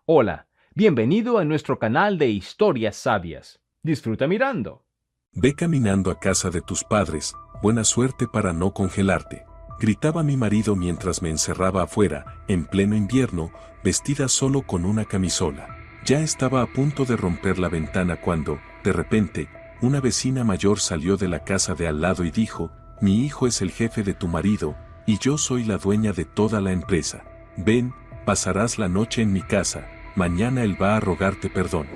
Hola, bienvenido a nuestro canal de historias sabias. Disfruta mirando. Ve caminando a casa de tus padres, buena suerte para no congelarte. Gritaba mi marido mientras me encerraba afuera, en pleno invierno, vestida solo con una camisola. Ya estaba a punto de romper la ventana cuando, de repente, una vecina mayor salió de la casa de al lado y dijo, mi hijo es el jefe de tu marido, y yo soy la dueña de toda la empresa. Ven, pasarás la noche en mi casa, mañana él va a rogarte perdón.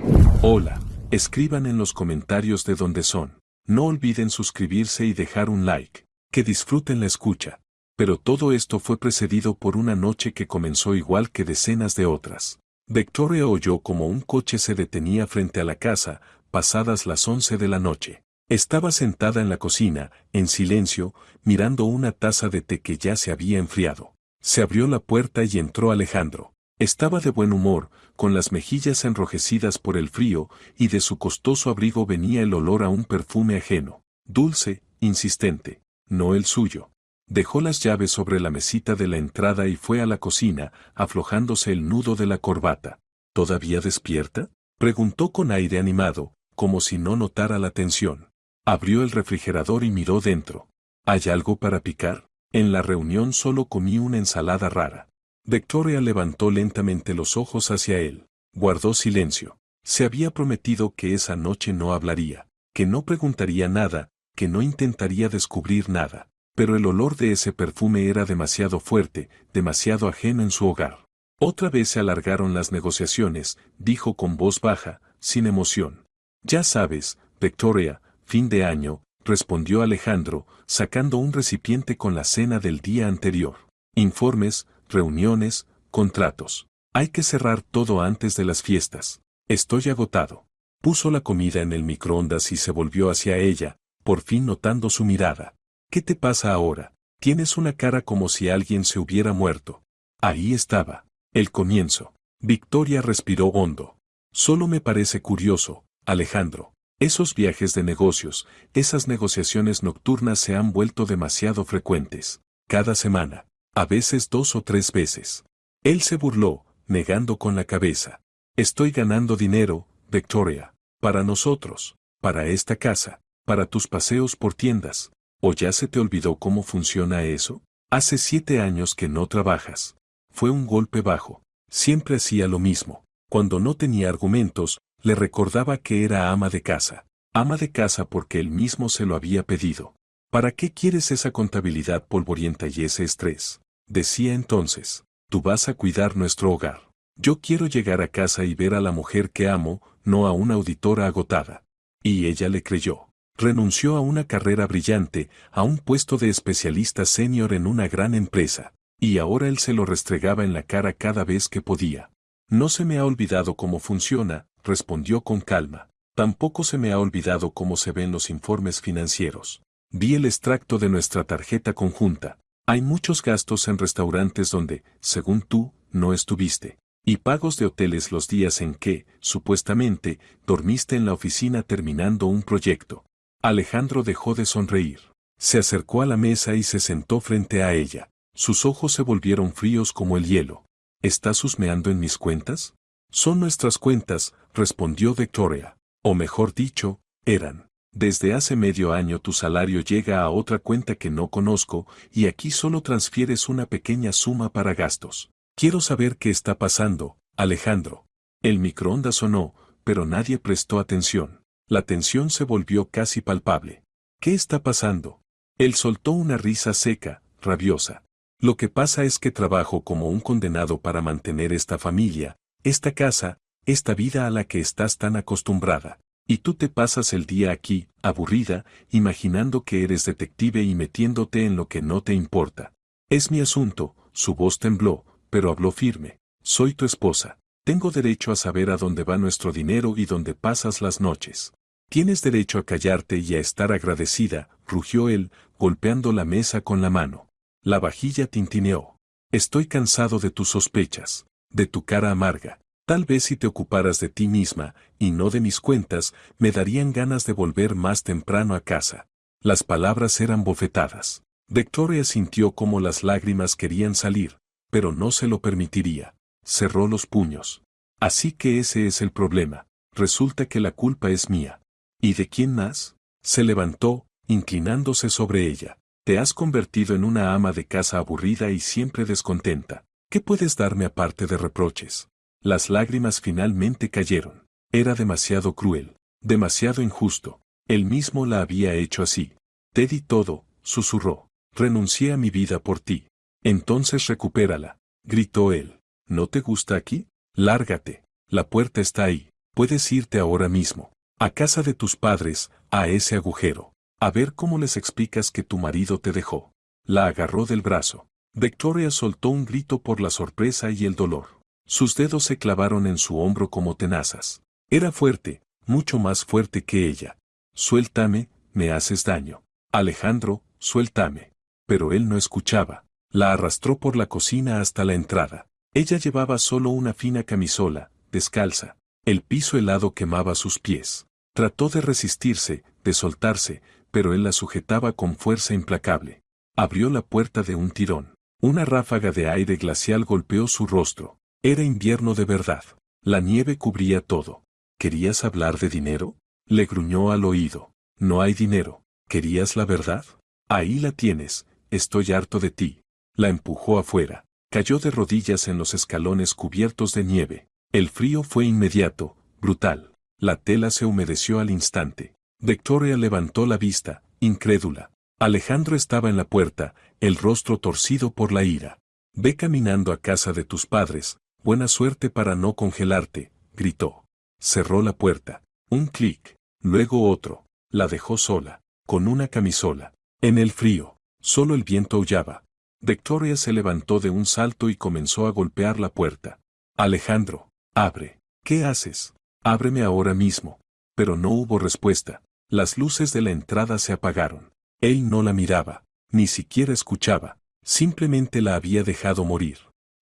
Hola. Escriban en los comentarios de dónde son. No olviden suscribirse y dejar un like. Que disfruten la escucha. Pero todo esto fue precedido por una noche que comenzó igual que decenas de otras. Victoria oyó como un coche se detenía frente a la casa, pasadas las 11 de la noche. Estaba sentada en la cocina, en silencio, mirando una taza de té que ya se había enfriado. Se abrió la puerta y entró Alejandro. Estaba de buen humor, con las mejillas enrojecidas por el frío, y de su costoso abrigo venía el olor a un perfume ajeno, dulce, insistente, no el suyo. Dejó las llaves sobre la mesita de la entrada y fue a la cocina, aflojándose el nudo de la corbata. ¿Todavía despierta?, preguntó con aire animado, como si no notara la tensión. Abrió el refrigerador y miró dentro. ¿Hay algo para picar? En la reunión solo comí una ensalada rara. Victoria levantó lentamente los ojos hacia él. Guardó silencio. Se había prometido que esa noche no hablaría, que no preguntaría nada, que no intentaría descubrir nada. Pero el olor de ese perfume era demasiado fuerte, demasiado ajeno en su hogar. Otra vez se alargaron las negociaciones, dijo con voz baja, sin emoción. Ya sabes, Victoria, fin de año, respondió Alejandro, sacando un recipiente con la cena del día anterior. Informes, reuniones, contratos. Hay que cerrar todo antes de las fiestas. Estoy agotado. Puso la comida en el microondas y se volvió hacia ella, por fin notando su mirada. ¿Qué te pasa ahora? Tienes una cara como si alguien se hubiera muerto. Ahí estaba. El comienzo. Victoria respiró hondo. Solo me parece curioso, Alejandro. Esos viajes de negocios, esas negociaciones nocturnas se han vuelto demasiado frecuentes. Cada semana. A veces 2 o 3 veces. Él se burló, negando con la cabeza. Estoy ganando dinero, Victoria. Para nosotros, para esta casa, para tus paseos por tiendas. ¿O ya se te olvidó cómo funciona eso? Hace 7 años que no trabajas. Fue un golpe bajo. Siempre hacía lo mismo. Cuando no tenía argumentos, le recordaba que era ama de casa. Ama de casa porque él mismo se lo había pedido. ¿Para qué quieres esa contabilidad polvorienta y ese estrés? Decía entonces, tú vas a cuidar nuestro hogar. Yo quiero llegar a casa y ver a la mujer que amo, no a una auditora agotada. Y ella le creyó. Renunció a una carrera brillante, a un puesto de especialista senior en una gran empresa. Y ahora él se lo restregaba en la cara cada vez que podía. No se me ha olvidado cómo funciona, respondió con calma. Tampoco se me ha olvidado cómo se ven los informes financieros. Vi el extracto de nuestra tarjeta conjunta. Hay muchos gastos en restaurantes donde, según tú, no estuviste. Y pagos de hoteles los días en que, supuestamente, dormiste en la oficina terminando un proyecto. Alejandro dejó de sonreír. Se acercó a la mesa y se sentó frente a ella. Sus ojos se volvieron fríos como el hielo. ¿Estás husmeando en mis cuentas? Son nuestras cuentas, respondió Victoria. O mejor dicho, eran. Desde hace medio año tu salario llega a otra cuenta que no conozco, y aquí solo transfieres una pequeña suma para gastos. Quiero saber qué está pasando, Alejandro. El microondas sonó, pero nadie prestó atención. La tensión se volvió casi palpable. ¿Qué está pasando? Él soltó una risa seca, rabiosa. Lo que pasa es que trabajo como un condenado para mantener esta familia, esta casa, esta vida a la que estás tan acostumbrada. Y tú te pasas el día aquí, aburrida, imaginando que eres detective y metiéndote en lo que no te importa. Es mi asunto, su voz tembló, pero habló firme. Soy tu esposa. Tengo derecho a saber a dónde va nuestro dinero y dónde pasas las noches. Tienes derecho a callarte y a estar agradecida, rugió él, golpeando la mesa con la mano. La vajilla tintineó. Estoy cansado de tus sospechas, de tu cara amarga. Tal vez si te ocuparas de ti misma, y no de mis cuentas, me darían ganas de volver más temprano a casa. Las palabras eran bofetadas. Victoria sintió como las lágrimas querían salir, pero no se lo permitiría. Cerró los puños. Así que ese es el problema. Resulta que la culpa es mía. ¿Y de quién más? Se levantó, inclinándose sobre ella. Te has convertido en una ama de casa aburrida y siempre descontenta. ¿Qué puedes darme aparte de reproches? Las lágrimas finalmente cayeron. Era demasiado cruel, demasiado injusto. Él mismo la había hecho así. Te di todo, susurró. Renuncié a mi vida por ti. Entonces recupérala, gritó él. ¿No te gusta aquí? Lárgate. La puerta está ahí. Puedes irte ahora mismo. A casa de tus padres, a ese agujero. A ver cómo les explicas que tu marido te dejó. La agarró del brazo. Victoria soltó un grito por la sorpresa y el dolor. Sus dedos se clavaron en su hombro como tenazas. Era fuerte, mucho más fuerte que ella. Suéltame, me haces daño. Alejandro, suéltame. Pero él no escuchaba. La arrastró por la cocina hasta la entrada. Ella llevaba solo una fina camisola, descalza. El piso helado quemaba sus pies. Trató de resistirse, de soltarse, pero él la sujetaba con fuerza implacable. Abrió la puerta de un tirón. Una ráfaga de aire glacial golpeó su rostro. Era invierno de verdad. La nieve cubría todo. ¿Querías hablar de dinero? Le gruñó al oído. No hay dinero. ¿Querías la verdad? Ahí la tienes. Estoy harto de ti. La empujó afuera. Cayó de rodillas en los escalones cubiertos de nieve. El frío fue inmediato, brutal. La tela se humedeció al instante. Victoria levantó la vista, incrédula. Alejandro estaba en la puerta, el rostro torcido por la ira. Ve caminando a casa de tus padres, buena suerte para no congelarte, gritó. Cerró la puerta. Un clic, luego otro. La dejó sola, con una camisola. En el frío, solo el viento aullaba. Victoria se levantó de un salto y comenzó a golpear la puerta. Alejandro, abre. ¿Qué haces? Ábreme ahora mismo. Pero no hubo respuesta. Las luces de la entrada se apagaron. Él no la miraba, ni siquiera escuchaba. Simplemente la había dejado morir.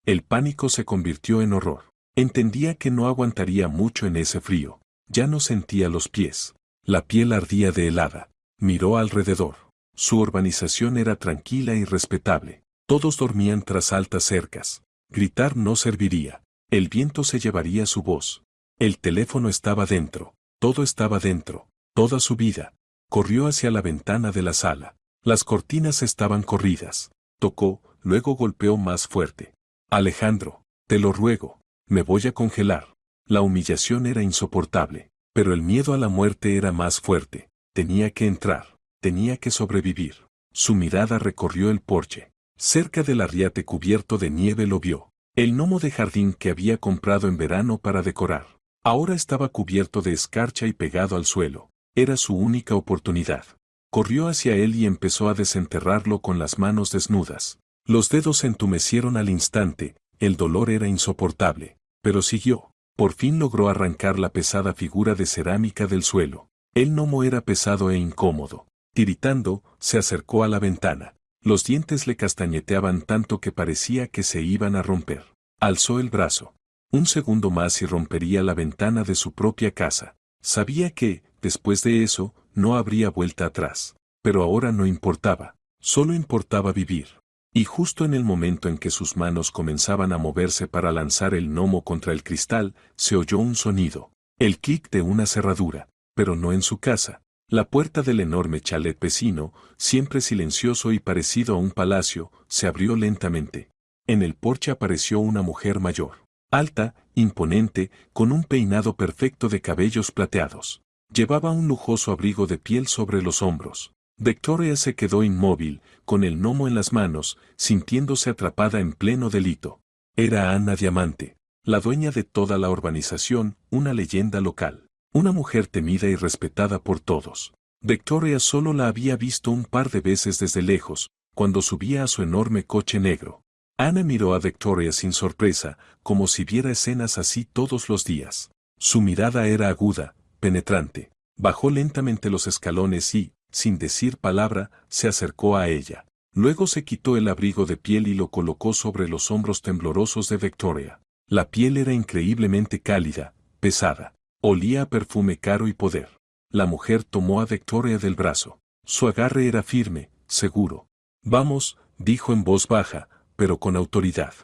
El pánico se convirtió en horror. Entendía que no aguantaría mucho en ese frío. Ya no sentía los pies. La piel ardía de helada. Miró alrededor. Su urbanización era tranquila y respetable. Todos dormían tras altas cercas. Gritar no serviría. El viento se llevaría su voz. El teléfono estaba dentro. Todo estaba dentro. Toda su vida. Corrió hacia la ventana de la sala. Las cortinas estaban corridas. Tocó, luego golpeó más fuerte. Alejandro, te lo ruego, me voy a congelar. La humillación era insoportable, pero el miedo a la muerte era más fuerte. Tenía que entrar, tenía que sobrevivir. Su mirada recorrió el porche. Cerca del arriate cubierto de nieve lo vio. El gnomo de jardín que había comprado en verano para decorar. Ahora estaba cubierto de escarcha y pegado al suelo. Era su única oportunidad. Corrió hacia él y empezó a desenterrarlo con las manos desnudas. Los dedos se entumecieron al instante, el dolor era insoportable, pero siguió. Por fin logró arrancar la pesada figura de cerámica del suelo. El gnomo era pesado e incómodo. Tiritando, se acercó a la ventana. Los dientes le castañeteaban tanto que parecía que se iban a romper. Alzó el brazo. Un segundo más y rompería la ventana de su propia casa. Sabía que, después de eso, no habría vuelta atrás. Pero ahora no importaba. Solo importaba vivir. Y justo en el momento en que sus manos comenzaban a moverse para lanzar el gnomo contra el cristal, se oyó un sonido. El clic de una cerradura. Pero no en su casa. La puerta del enorme chalet vecino, siempre silencioso y parecido a un palacio, se abrió lentamente. En el porche apareció una mujer mayor. Alta, imponente, con un peinado perfecto de cabellos plateados. Llevaba un lujoso abrigo de piel sobre los hombros. Victoria se quedó inmóvil, con el gnomo en las manos, sintiéndose atrapada en pleno delito. Era Ana Diamante, la dueña de toda la urbanización, una leyenda local. Una mujer temida y respetada por todos. Victoria solo la había visto un par de veces desde lejos, cuando subía a su enorme coche negro. Ana miró a Victoria sin sorpresa, como si viera escenas así todos los días. Su mirada era aguda, penetrante. Bajó lentamente los escalones y, sin decir palabra, se acercó a ella. Luego se quitó el abrigo de piel y lo colocó sobre los hombros temblorosos de Victoria. La piel era increíblemente cálida, pesada. Olía a perfume caro y poder. La mujer tomó a Victoria del brazo. Su agarre era firme, seguro. Vamos, dijo en voz baja, pero con autoridad.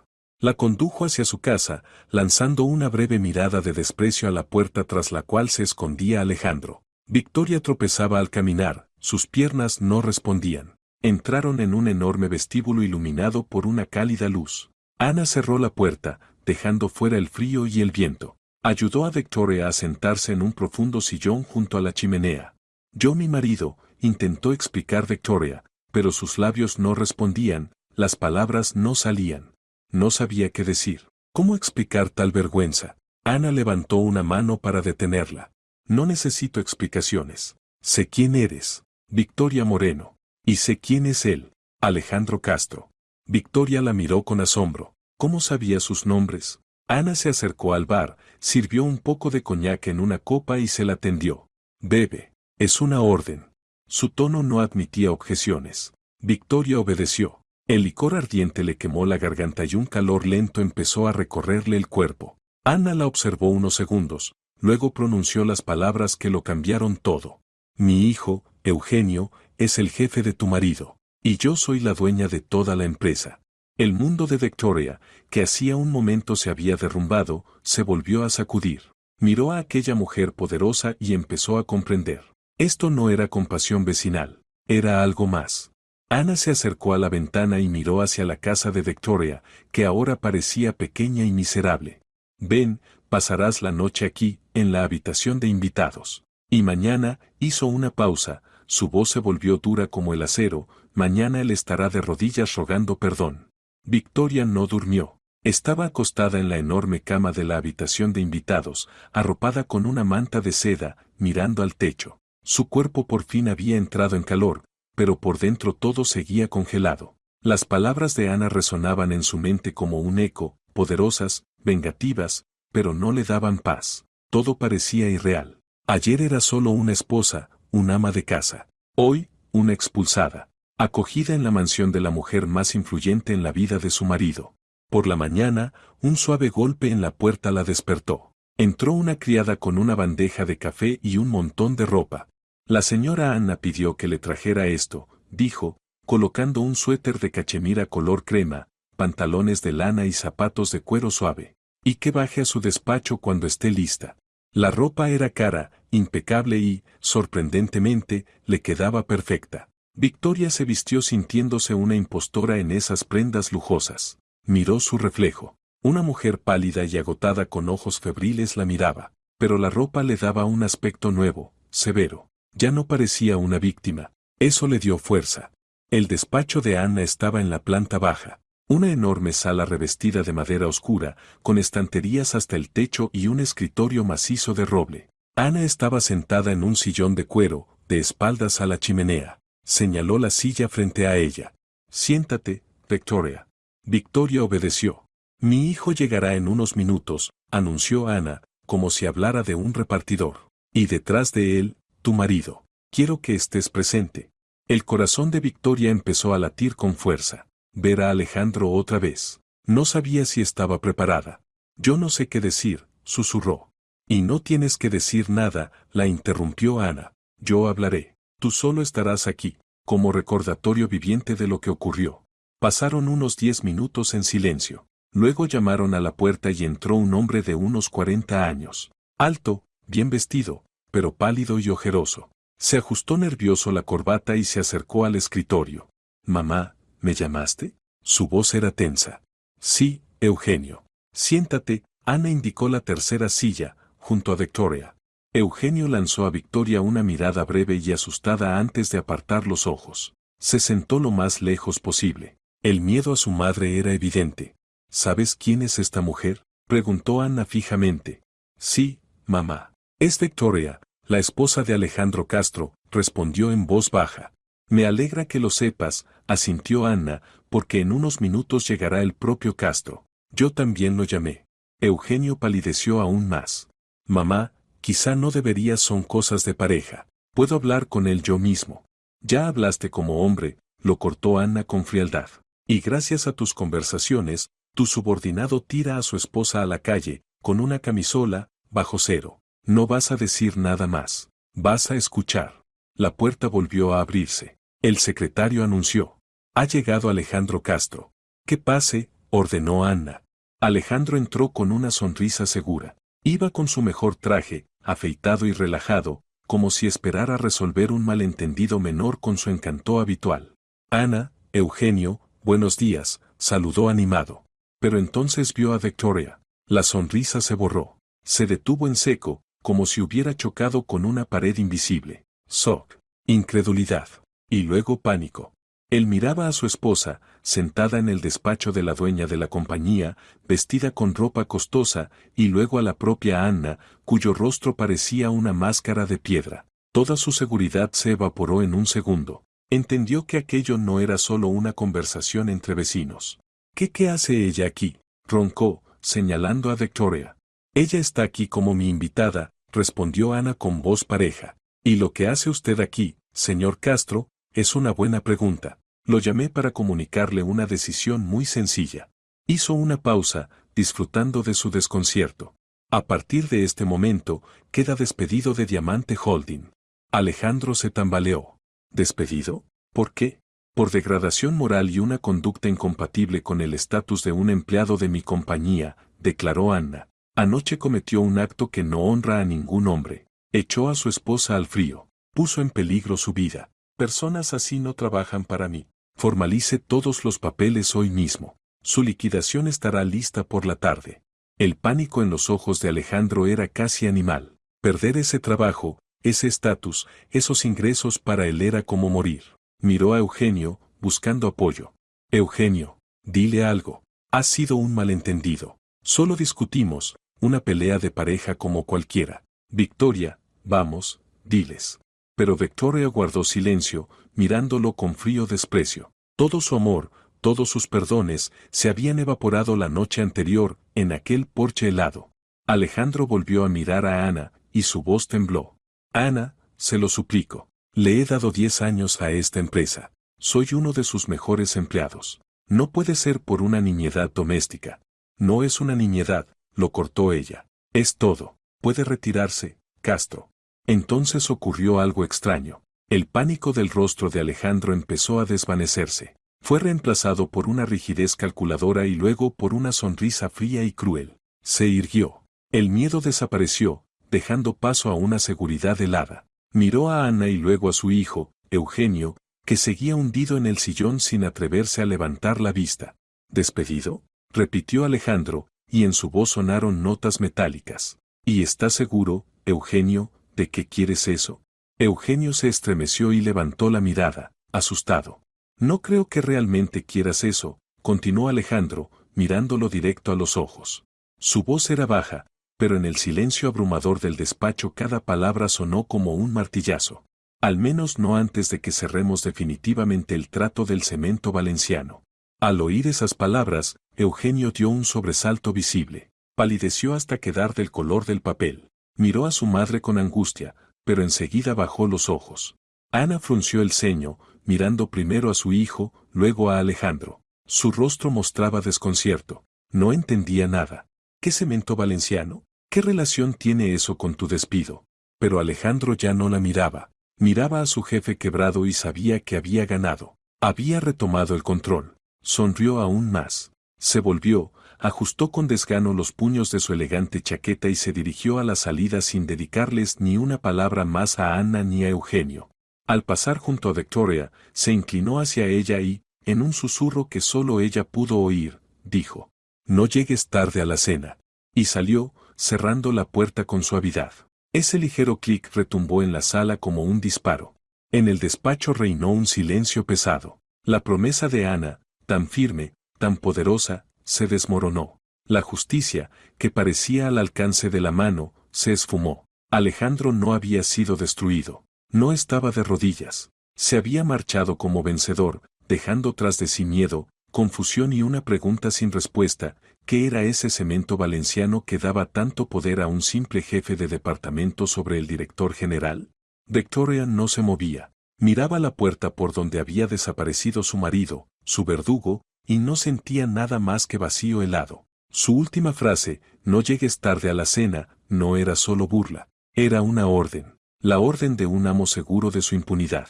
La condujo hacia su casa, lanzando una breve mirada de desprecio a la puerta tras la cual se escondía Alejandro. Victoria tropezaba al caminar, sus piernas no respondían. Entraron en un enorme vestíbulo iluminado por una cálida luz. Ana cerró la puerta, dejando fuera el frío y el viento. Ayudó a Victoria a sentarse en un profundo sillón junto a la chimenea. Yo mi marido, intentó explicar Victoria, pero sus labios no respondían, las palabras no salían. No sabía qué decir. ¿Cómo explicar tal vergüenza? Ana levantó una mano para detenerla. No necesito explicaciones. Sé quién eres, Victoria Moreno. Y sé quién es él, Alejandro Castro. Victoria la miró con asombro. ¿Cómo sabía sus nombres? Ana se acercó al bar, sirvió un poco de coñac en una copa y se la tendió. Bebe, es una orden. Su tono no admitía objeciones. Victoria obedeció. El licor ardiente le quemó la garganta y un calor lento empezó a recorrerle el cuerpo. Ana la observó unos segundos, luego pronunció las palabras que lo cambiaron todo. Mi hijo, Eugenio, es el jefe de tu marido, y yo soy la dueña de toda la empresa. El mundo de Victoria, que hacía un momento se había derrumbado, se volvió a sacudir. Miró a aquella mujer poderosa y empezó a comprender. Esto no era compasión vecinal, era algo más. Ana se acercó a la ventana y miró hacia la casa de Victoria, que ahora parecía pequeña y miserable. Ven, pasarás la noche aquí, en la habitación de invitados. Y mañana, hizo una pausa, su voz se volvió dura como el acero, mañana él estará de rodillas rogando perdón. Victoria no durmió. Estaba acostada en la enorme cama de la habitación de invitados, arropada con una manta de seda, mirando al techo. Su cuerpo por fin había entrado en calor, pero por dentro todo seguía congelado. Las palabras de Ana resonaban en su mente como un eco, poderosas, vengativas, pero no le daban paz. Todo parecía irreal. Ayer era solo una esposa, un ama de casa. Hoy, una expulsada, acogida en la mansión de la mujer más influyente en la vida de su marido. Por la mañana, un suave golpe en la puerta la despertó. Entró una criada con una bandeja de café y un montón de ropa. La señora Ana pidió que le trajera esto, dijo, colocando un suéter de cachemira color crema, pantalones de lana y zapatos de cuero suave, y que baje a su despacho cuando esté lista. La ropa era cara, impecable y, sorprendentemente, le quedaba perfecta. Victoria se vistió sintiéndose una impostora en esas prendas lujosas. Miró su reflejo. Una mujer pálida y agotada con ojos febriles la miraba, pero la ropa le daba un aspecto nuevo, severo. Ya no parecía una víctima. Eso le dio fuerza. El despacho de Ana estaba en la planta baja. Una enorme sala revestida de madera oscura, con estanterías hasta el techo y un escritorio macizo de roble. Ana estaba sentada en un sillón de cuero, de espaldas a la chimenea. Señaló la silla frente a ella. Siéntate, Victoria. Victoria obedeció. Mi hijo llegará en unos minutos, anunció Ana, como si hablara de un repartidor. Y detrás de él, tu marido. Quiero que estés presente. El corazón de Victoria empezó a latir con fuerza. Ver a Alejandro otra vez. No sabía si estaba preparada. Yo no sé qué decir, susurró. Y no tienes que decir nada, la interrumpió Ana. Yo hablaré. Tú solo estarás aquí, como recordatorio viviente de lo que ocurrió. Pasaron unos 10 minutos en silencio. Luego llamaron a la puerta y entró un hombre de unos 40 años. Alto, bien vestido, pero pálido y ojeroso. Se ajustó nervioso la corbata y se acercó al escritorio. Mamá, ¿me llamaste? Su voz era tensa. Sí, Eugenio. Siéntate, Ana indicó la tercera silla, junto a Victoria. Eugenio lanzó a Victoria una mirada breve y asustada antes de apartar los ojos. Se sentó lo más lejos posible. El miedo a su madre era evidente. ¿Sabes quién es esta mujer? Preguntó Ana fijamente. Sí, mamá. Es Victoria, la esposa de Alejandro Castro, respondió en voz baja. Me alegra que lo sepas, asintió Ana, porque en unos minutos llegará el propio Castro. Yo también lo llamé. Eugenio palideció aún más. Mamá, quizá no deberías, son cosas de pareja. Puedo hablar con él yo mismo. Ya hablaste como hombre, lo cortó Ana con frialdad. Y gracias a tus conversaciones, tu subordinado tira a su esposa a la calle, con una camisola, bajo cero. No vas a decir nada más. Vas a escuchar. La puerta volvió a abrirse. El secretario anunció. Ha llegado Alejandro Castro. Que pase, ordenó Ana. Alejandro entró con una sonrisa segura. Iba con su mejor traje, afeitado y relajado, como si esperara resolver un malentendido menor con su encanto habitual. Ana, Eugenio, buenos días, saludó animado. Pero entonces vio a Victoria. La sonrisa se borró. Se detuvo en seco, como si hubiera chocado con una pared invisible. Shock, incredulidad, y luego pánico. Él miraba a su esposa, sentada en el despacho de la dueña de la compañía, vestida con ropa costosa, y luego a la propia Anna, cuyo rostro parecía una máscara de piedra. Toda su seguridad se evaporó en un segundo. Entendió que aquello no era solo una conversación entre vecinos. ¿Qué hace ella aquí?, roncó, señalando a Victoria. Ella está aquí como mi invitada, respondió Ana con voz pareja. ¿Y lo que hace usted aquí, señor Castro? Es una buena pregunta. Lo llamé para comunicarle una decisión muy sencilla. Hizo una pausa, disfrutando de su desconcierto. A partir de este momento, queda despedido de Diamante Holding. Alejandro se tambaleó. ¿Despedido? ¿Por qué? Por degradación moral y una conducta incompatible con el estatus de un empleado de mi compañía, declaró Anna. Anoche cometió un acto que no honra a ningún hombre. Echó a su esposa al frío. Puso en peligro su vida. Personas así no trabajan para mí. Formalice todos los papeles hoy mismo. Su liquidación estará lista por la tarde. El pánico en los ojos de Alejandro era casi animal. Perder ese trabajo, ese estatus, esos ingresos para él era como morir. Miró a Eugenio, buscando apoyo. Eugenio, dile algo. Ha sido un malentendido. Solo discutimos, una pelea de pareja como cualquiera. Victoria, vamos, diles. Pero Victoria guardó silencio, mirándolo con frío desprecio. Todo su amor, todos sus perdones, se habían evaporado la noche anterior, en aquel porche helado. Alejandro volvió a mirar a Ana, y su voz tembló. Ana, se lo suplico. Le he dado 10 años a esta empresa. Soy uno de sus mejores empleados. No puede ser por una niñedad doméstica. No es una niñedad, lo cortó ella. Es todo. Puede retirarse, Castro. Entonces ocurrió algo extraño. El pánico del rostro de Alejandro empezó a desvanecerse. Fue reemplazado por una rigidez calculadora y luego por una sonrisa fría y cruel. Se irguió. El miedo desapareció, dejando paso a una seguridad helada. Miró a Ana y luego a su hijo, Eugenio, que seguía hundido en el sillón sin atreverse a levantar la vista. ¿Despedido?, repitió Alejandro, y en su voz sonaron notas metálicas. ¿Y estás seguro, Eugenio, de que quieres eso? Eugenio se estremeció y levantó la mirada, asustado. No creo que realmente quieras eso, continuó Alejandro, mirándolo directo a los ojos. Su voz era baja, pero en el silencio abrumador del despacho cada palabra sonó como un martillazo. Al menos no antes de que cerremos definitivamente el trato del cemento valenciano. Al oír esas palabras, Eugenio dio un sobresalto visible. Palideció hasta quedar del color del papel. Miró a su madre con angustia, pero enseguida bajó los ojos. Ana frunció el ceño, mirando primero a su hijo, luego a Alejandro. Su rostro mostraba desconcierto. No entendía nada. ¿Qué cemento valenciano? ¿Qué relación tiene eso con tu despido? Pero Alejandro ya no la miraba. Miraba a su jefe quebrado y sabía que había ganado. Había retomado el control. Sonrió aún más. Se volvió, ajustó con desgano los puños de su elegante chaqueta y se dirigió a la salida sin dedicarles ni una palabra más a Ana ni a Eugenio. Al pasar junto a Victoria, se inclinó hacia ella y, en un susurro que solo ella pudo oír, dijo: «No llegues tarde a la cena». Y salió, cerrando la puerta con suavidad. Ese ligero clic retumbó en la sala como un disparo. En el despacho reinó un silencio pesado. La promesa de Ana, tan firme, tan poderosa, se desmoronó. La justicia, que parecía al alcance de la mano, se esfumó. Alejandro no había sido destruido. No estaba de rodillas. Se había marchado como vencedor, dejando tras de sí miedo, confusión y una pregunta sin respuesta: ¿qué era ese cemento valenciano que daba tanto poder a un simple jefe de departamento sobre el director general? Victoria no se movía. Miraba la puerta por donde había desaparecido su marido, su verdugo, y no sentía nada más que vacío helado. Su última frase, «no llegues tarde a la cena», no era solo burla. Era una orden. La orden de un amo seguro de su impunidad.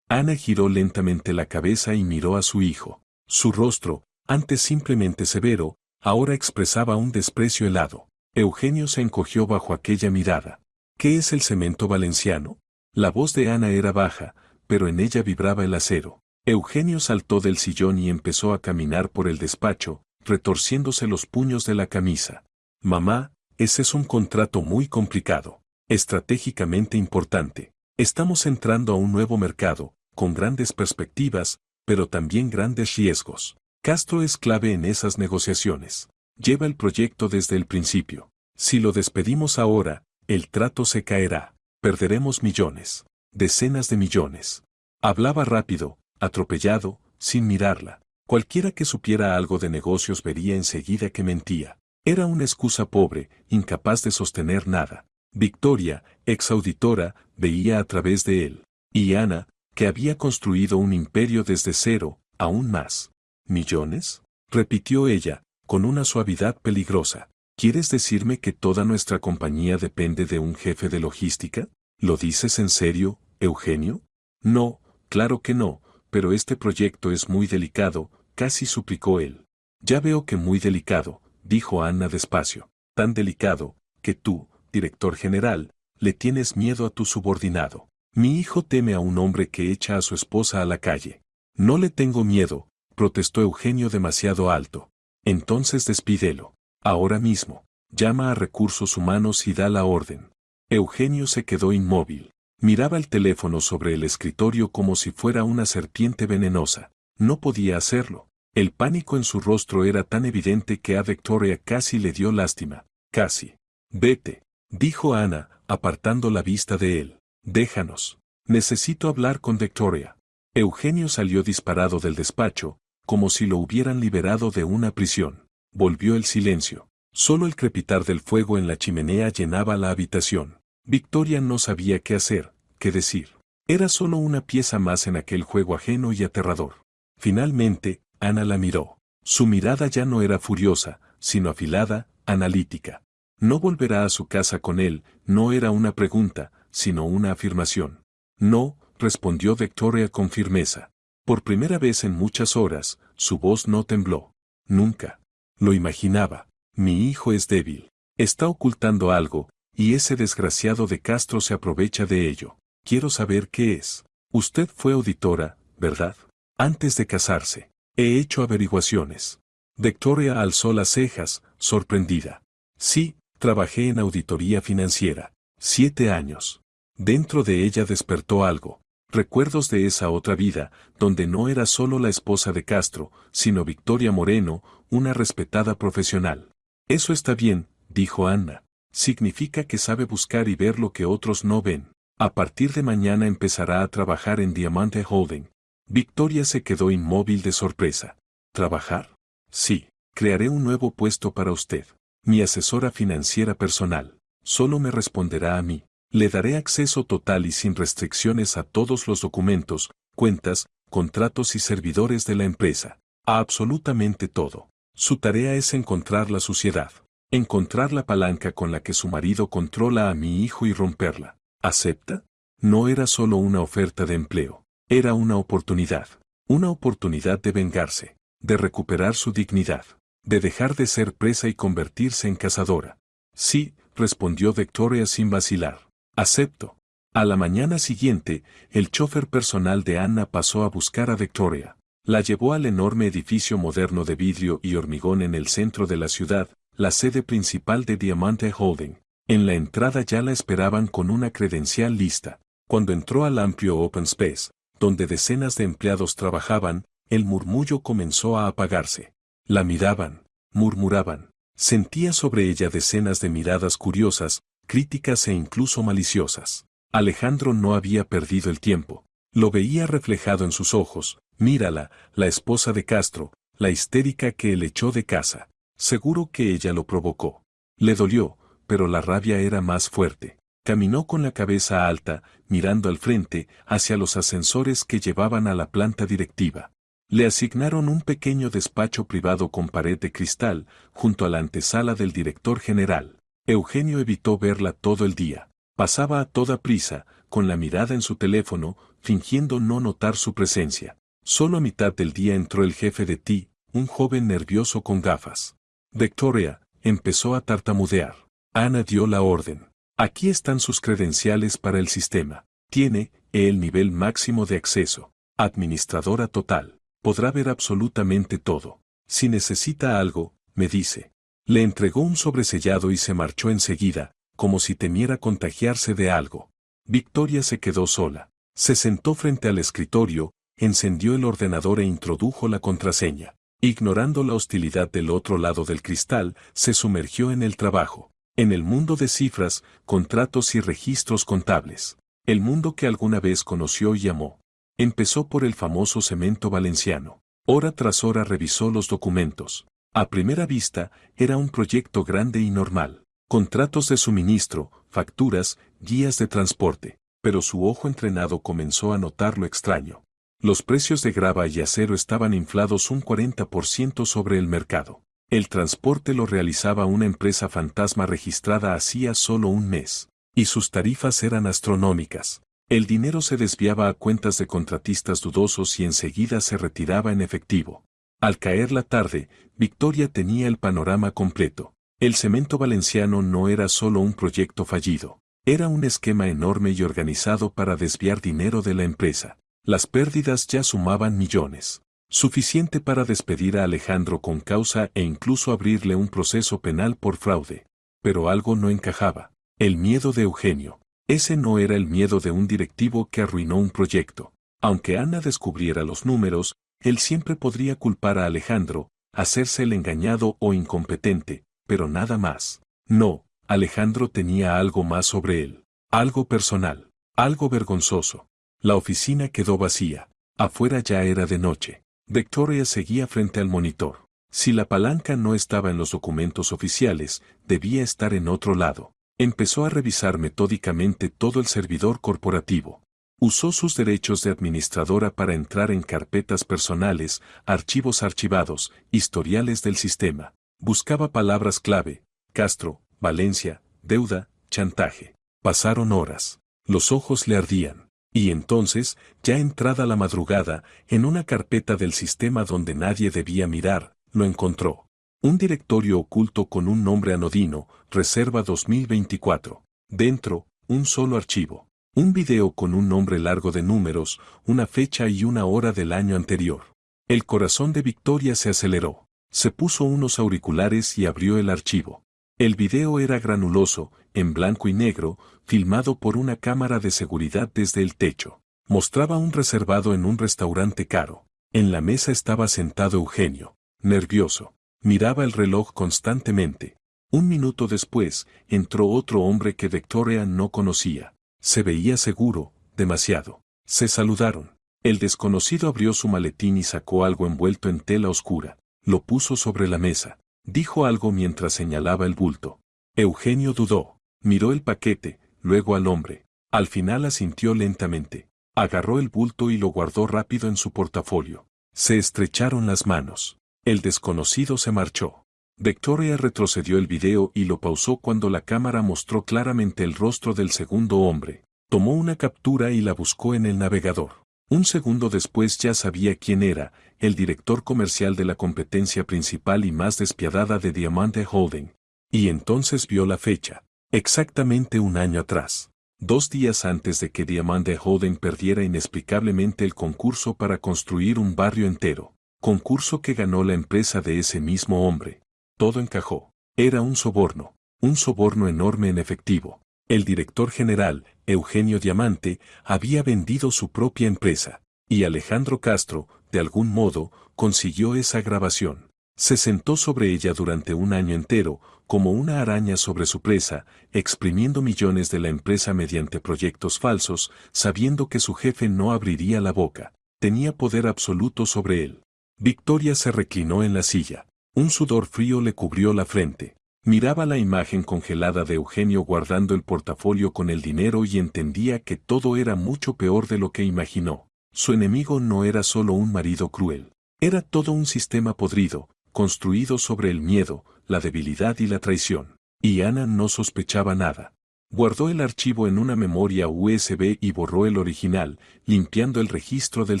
Ana giró lentamente la cabeza y miró a su hijo. Su rostro, antes simplemente severo, Ahora expresaba un desprecio helado. Eugenio se encogió bajo aquella mirada. ¿Qué es el cemento valenciano? La voz de Ana era baja, pero en ella vibraba el acero. Eugenio saltó del sillón y empezó a caminar por el despacho, retorciéndose los puños de la camisa. Mamá, ese es un contrato muy complicado, estratégicamente importante. Estamos entrando a un nuevo mercado, con grandes perspectivas, pero también grandes riesgos. Castro es clave en esas negociaciones. Lleva el proyecto desde el principio. Si lo despedimos ahora, el trato se caerá. Perderemos millones. Decenas de millones. Hablaba rápido, atropellado, sin mirarla. Cualquiera que supiera algo de negocios vería enseguida que mentía. Era una excusa pobre, incapaz de sostener nada. Victoria, ex auditora, veía a través de él. Y Ana, que había construido un imperio desde cero, aún más. ¿Millones? Repitió ella, con una suavidad peligrosa. ¿Quieres decirme que toda nuestra compañía depende de un jefe de logística? ¿Lo dices en serio, Eugenio? No, claro que no, pero este proyecto es muy delicado, casi suplicó él. Ya veo que muy delicado, dijo Ana despacio. Tan delicado, que tú, director general, le tienes miedo a tu subordinado. Mi hijo teme a un hombre que echa a su esposa a la calle. No le tengo miedo, protestó Eugenio demasiado alto. Entonces despídelo. Ahora mismo. Llama a recursos humanos y da la orden. Eugenio se quedó inmóvil. Miraba el teléfono sobre el escritorio como si fuera una serpiente venenosa. No podía hacerlo. El pánico en su rostro era tan evidente que a Victoria casi le dio lástima. Casi. Vete, dijo Ana, apartando la vista de él. Déjanos. Necesito hablar con Victoria. Eugenio salió disparado del despacho, como si lo hubieran liberado de una prisión. Volvió el silencio. Solo el crepitar del fuego en la chimenea llenaba la habitación. Victoria no sabía qué hacer, qué decir. Era solo una pieza más en aquel juego ajeno y aterrador. Finalmente, Ana la miró. Su mirada ya no era furiosa, sino afilada, analítica. No volverá a su casa con él, no era una pregunta, sino una afirmación. No, respondió Victoria con firmeza. Por primera vez en muchas horas, su voz no tembló. Nunca. Lo imaginaba. Mi hijo es débil. Está ocultando algo, y ese desgraciado de Castro se aprovecha de ello. Quiero saber qué es. Usted fue auditora, ¿verdad? Antes de casarse. He hecho averiguaciones. Victoria alzó las cejas, sorprendida. Sí, trabajé en auditoría financiera. 7 años. Dentro de ella despertó algo. Recuerdos de esa otra vida, donde no era solo la esposa de Castro, sino Victoria Moreno, una respetada profesional. Eso está bien, dijo Ana. Significa que sabe buscar y ver lo que otros no ven. A partir de mañana empezará a trabajar en Diamante Holding. Victoria se quedó inmóvil de sorpresa. ¿Trabajar? Sí, crearé un nuevo puesto para usted. Mi asesora financiera personal. Solo me responderá a mí. Le daré acceso total y sin restricciones a todos los documentos, cuentas, contratos y servidores de la empresa. A absolutamente todo. Su tarea es encontrar la suciedad. Encontrar la palanca con la que su marido controla a mi hijo y romperla. ¿Acepta? No era solo una oferta de empleo. Era una oportunidad. Una oportunidad de vengarse. De recuperar su dignidad. De dejar de ser presa y convertirse en cazadora. Sí, respondió Victoria sin vacilar. Acepto. A la mañana siguiente, el chofer personal de Ana pasó a buscar a Victoria. La llevó al enorme edificio moderno de vidrio y hormigón en el centro de la ciudad, la sede principal de Diamante Holding. En la entrada ya la esperaban con una credencial lista. Cuando entró al amplio open space, donde decenas de empleados trabajaban, el murmullo comenzó a apagarse. La miraban, murmuraban. Sentía sobre ella decenas de miradas curiosas, críticas e incluso maliciosas. Alejandro no había perdido el tiempo. Lo veía reflejado en sus ojos. Mírala, la esposa de Castro, la histérica que le echó de casa. Seguro que ella lo provocó. Le dolió, pero la rabia era más fuerte. Caminó con la cabeza alta, mirando al frente, hacia los ascensores que llevaban a la planta directiva. Le asignaron un pequeño despacho privado con pared de cristal, junto a la antesala del director general. Eugenio evitó verla todo el día. Pasaba a toda prisa, con la mirada en su teléfono, fingiendo no notar su presencia. Solo a mitad del día entró el jefe de TI, un joven nervioso con gafas. Victoria empezó a tartamudear. Ana dio la orden. Aquí están sus credenciales para el sistema. Tiene el nivel máximo de acceso. Administradora total. Podrá ver absolutamente todo. Si necesita algo, me dice. Le entregó un sobresellado y se marchó enseguida, como si temiera contagiarse de algo. Victoria se quedó sola. Se sentó frente al escritorio, encendió el ordenador e introdujo la contraseña. Ignorando la hostilidad del otro lado del cristal, se sumergió en el trabajo. En el mundo de cifras, contratos y registros contables. El mundo que alguna vez conoció y amó. Empezó por el famoso Cemento Valenciano. Hora tras hora revisó los documentos. A primera vista, era un proyecto grande y normal. Contratos de suministro, facturas, guías de transporte. Pero su ojo entrenado comenzó a notar lo extraño. Los precios de grava y acero estaban inflados un 40% sobre el mercado. El transporte lo realizaba una empresa fantasma registrada hacía solo un mes. Y sus tarifas eran astronómicas. El dinero se desviaba a cuentas de contratistas dudosos y enseguida se retiraba en efectivo. Al caer la tarde, Victoria tenía el panorama completo. El Cemento Valenciano no era solo un proyecto fallido. Era un esquema enorme y organizado para desviar dinero de la empresa. Las pérdidas ya sumaban millones. Suficiente para despedir a Alejandro con causa e incluso abrirle un proceso penal por fraude. Pero algo no encajaba. El miedo de Eugenio. Ese no era el miedo de un directivo que arruinó un proyecto. Aunque Ana descubriera los números, él siempre podría culpar a Alejandro, hacerse el engañado o incompetente, pero nada más. No, Alejandro tenía algo más sobre él. Algo personal. Algo vergonzoso. La oficina quedó vacía. Afuera ya era de noche. Victoria seguía frente al monitor. Si la palanca no estaba en los documentos oficiales, debía estar en otro lado. Empezó a revisar metódicamente todo el servidor corporativo. Usó sus derechos de administradora para entrar en carpetas personales, archivos archivados, historiales del sistema. Buscaba palabras clave: Castro, Valencia, deuda, chantaje. Pasaron horas. Los ojos le ardían. Y entonces, ya entrada la madrugada, en una carpeta del sistema donde nadie debía mirar, lo encontró. Un directorio oculto con un nombre anodino, Reserva 2024. Dentro, un solo archivo. Un video con un nombre largo de números, una fecha y una hora del año anterior. El corazón de Victoria se aceleró. Se puso unos auriculares y abrió el archivo. El video era granuloso, en blanco y negro, filmado por una cámara de seguridad desde el techo. Mostraba un reservado en un restaurante caro. En la mesa estaba sentado Eugenio, nervioso. Miraba el reloj constantemente. Un minuto después, entró otro hombre que Victoria no conocía. Se veía seguro, demasiado. Se saludaron. El desconocido abrió su maletín y sacó algo envuelto en tela oscura. Lo puso sobre la mesa. Dijo algo mientras señalaba el bulto. Eugenio dudó. Miró el paquete, luego al hombre. Al final asintió lentamente. Agarró el bulto y lo guardó rápido en su portafolio. Se estrecharon las manos. El desconocido se marchó. Victoria retrocedió el video y lo pausó cuando la cámara mostró claramente el rostro del segundo hombre. Tomó una captura y la buscó en el navegador. Un segundo después ya sabía quién era, el director comercial de la competencia principal y más despiadada de Diamante Holding. Y entonces vio la fecha. Exactamente un año atrás. 2 días antes de que Diamante Holding perdiera inexplicablemente el concurso para construir un barrio entero. Concurso que ganó la empresa de ese mismo hombre. Todo encajó. Era un soborno enorme en efectivo. El director general, Eugenio Diamante, había vendido su propia empresa. Y Alejandro Castro, de algún modo, consiguió esa grabación. Se sentó sobre ella durante un año entero, como una araña sobre su presa, exprimiendo millones de la empresa mediante proyectos falsos, sabiendo que su jefe no abriría la boca. Tenía poder absoluto sobre él. Victoria se reclinó en la silla. Un sudor frío le cubrió la frente. Miraba la imagen congelada de Eugenio guardando el portafolio con el dinero y entendía que todo era mucho peor de lo que imaginó. Su enemigo no era solo un marido cruel. Era todo un sistema podrido, construido sobre el miedo, la debilidad y la traición. Y Ana no sospechaba nada. Guardó el archivo en una memoria USB y borró el original, limpiando el registro del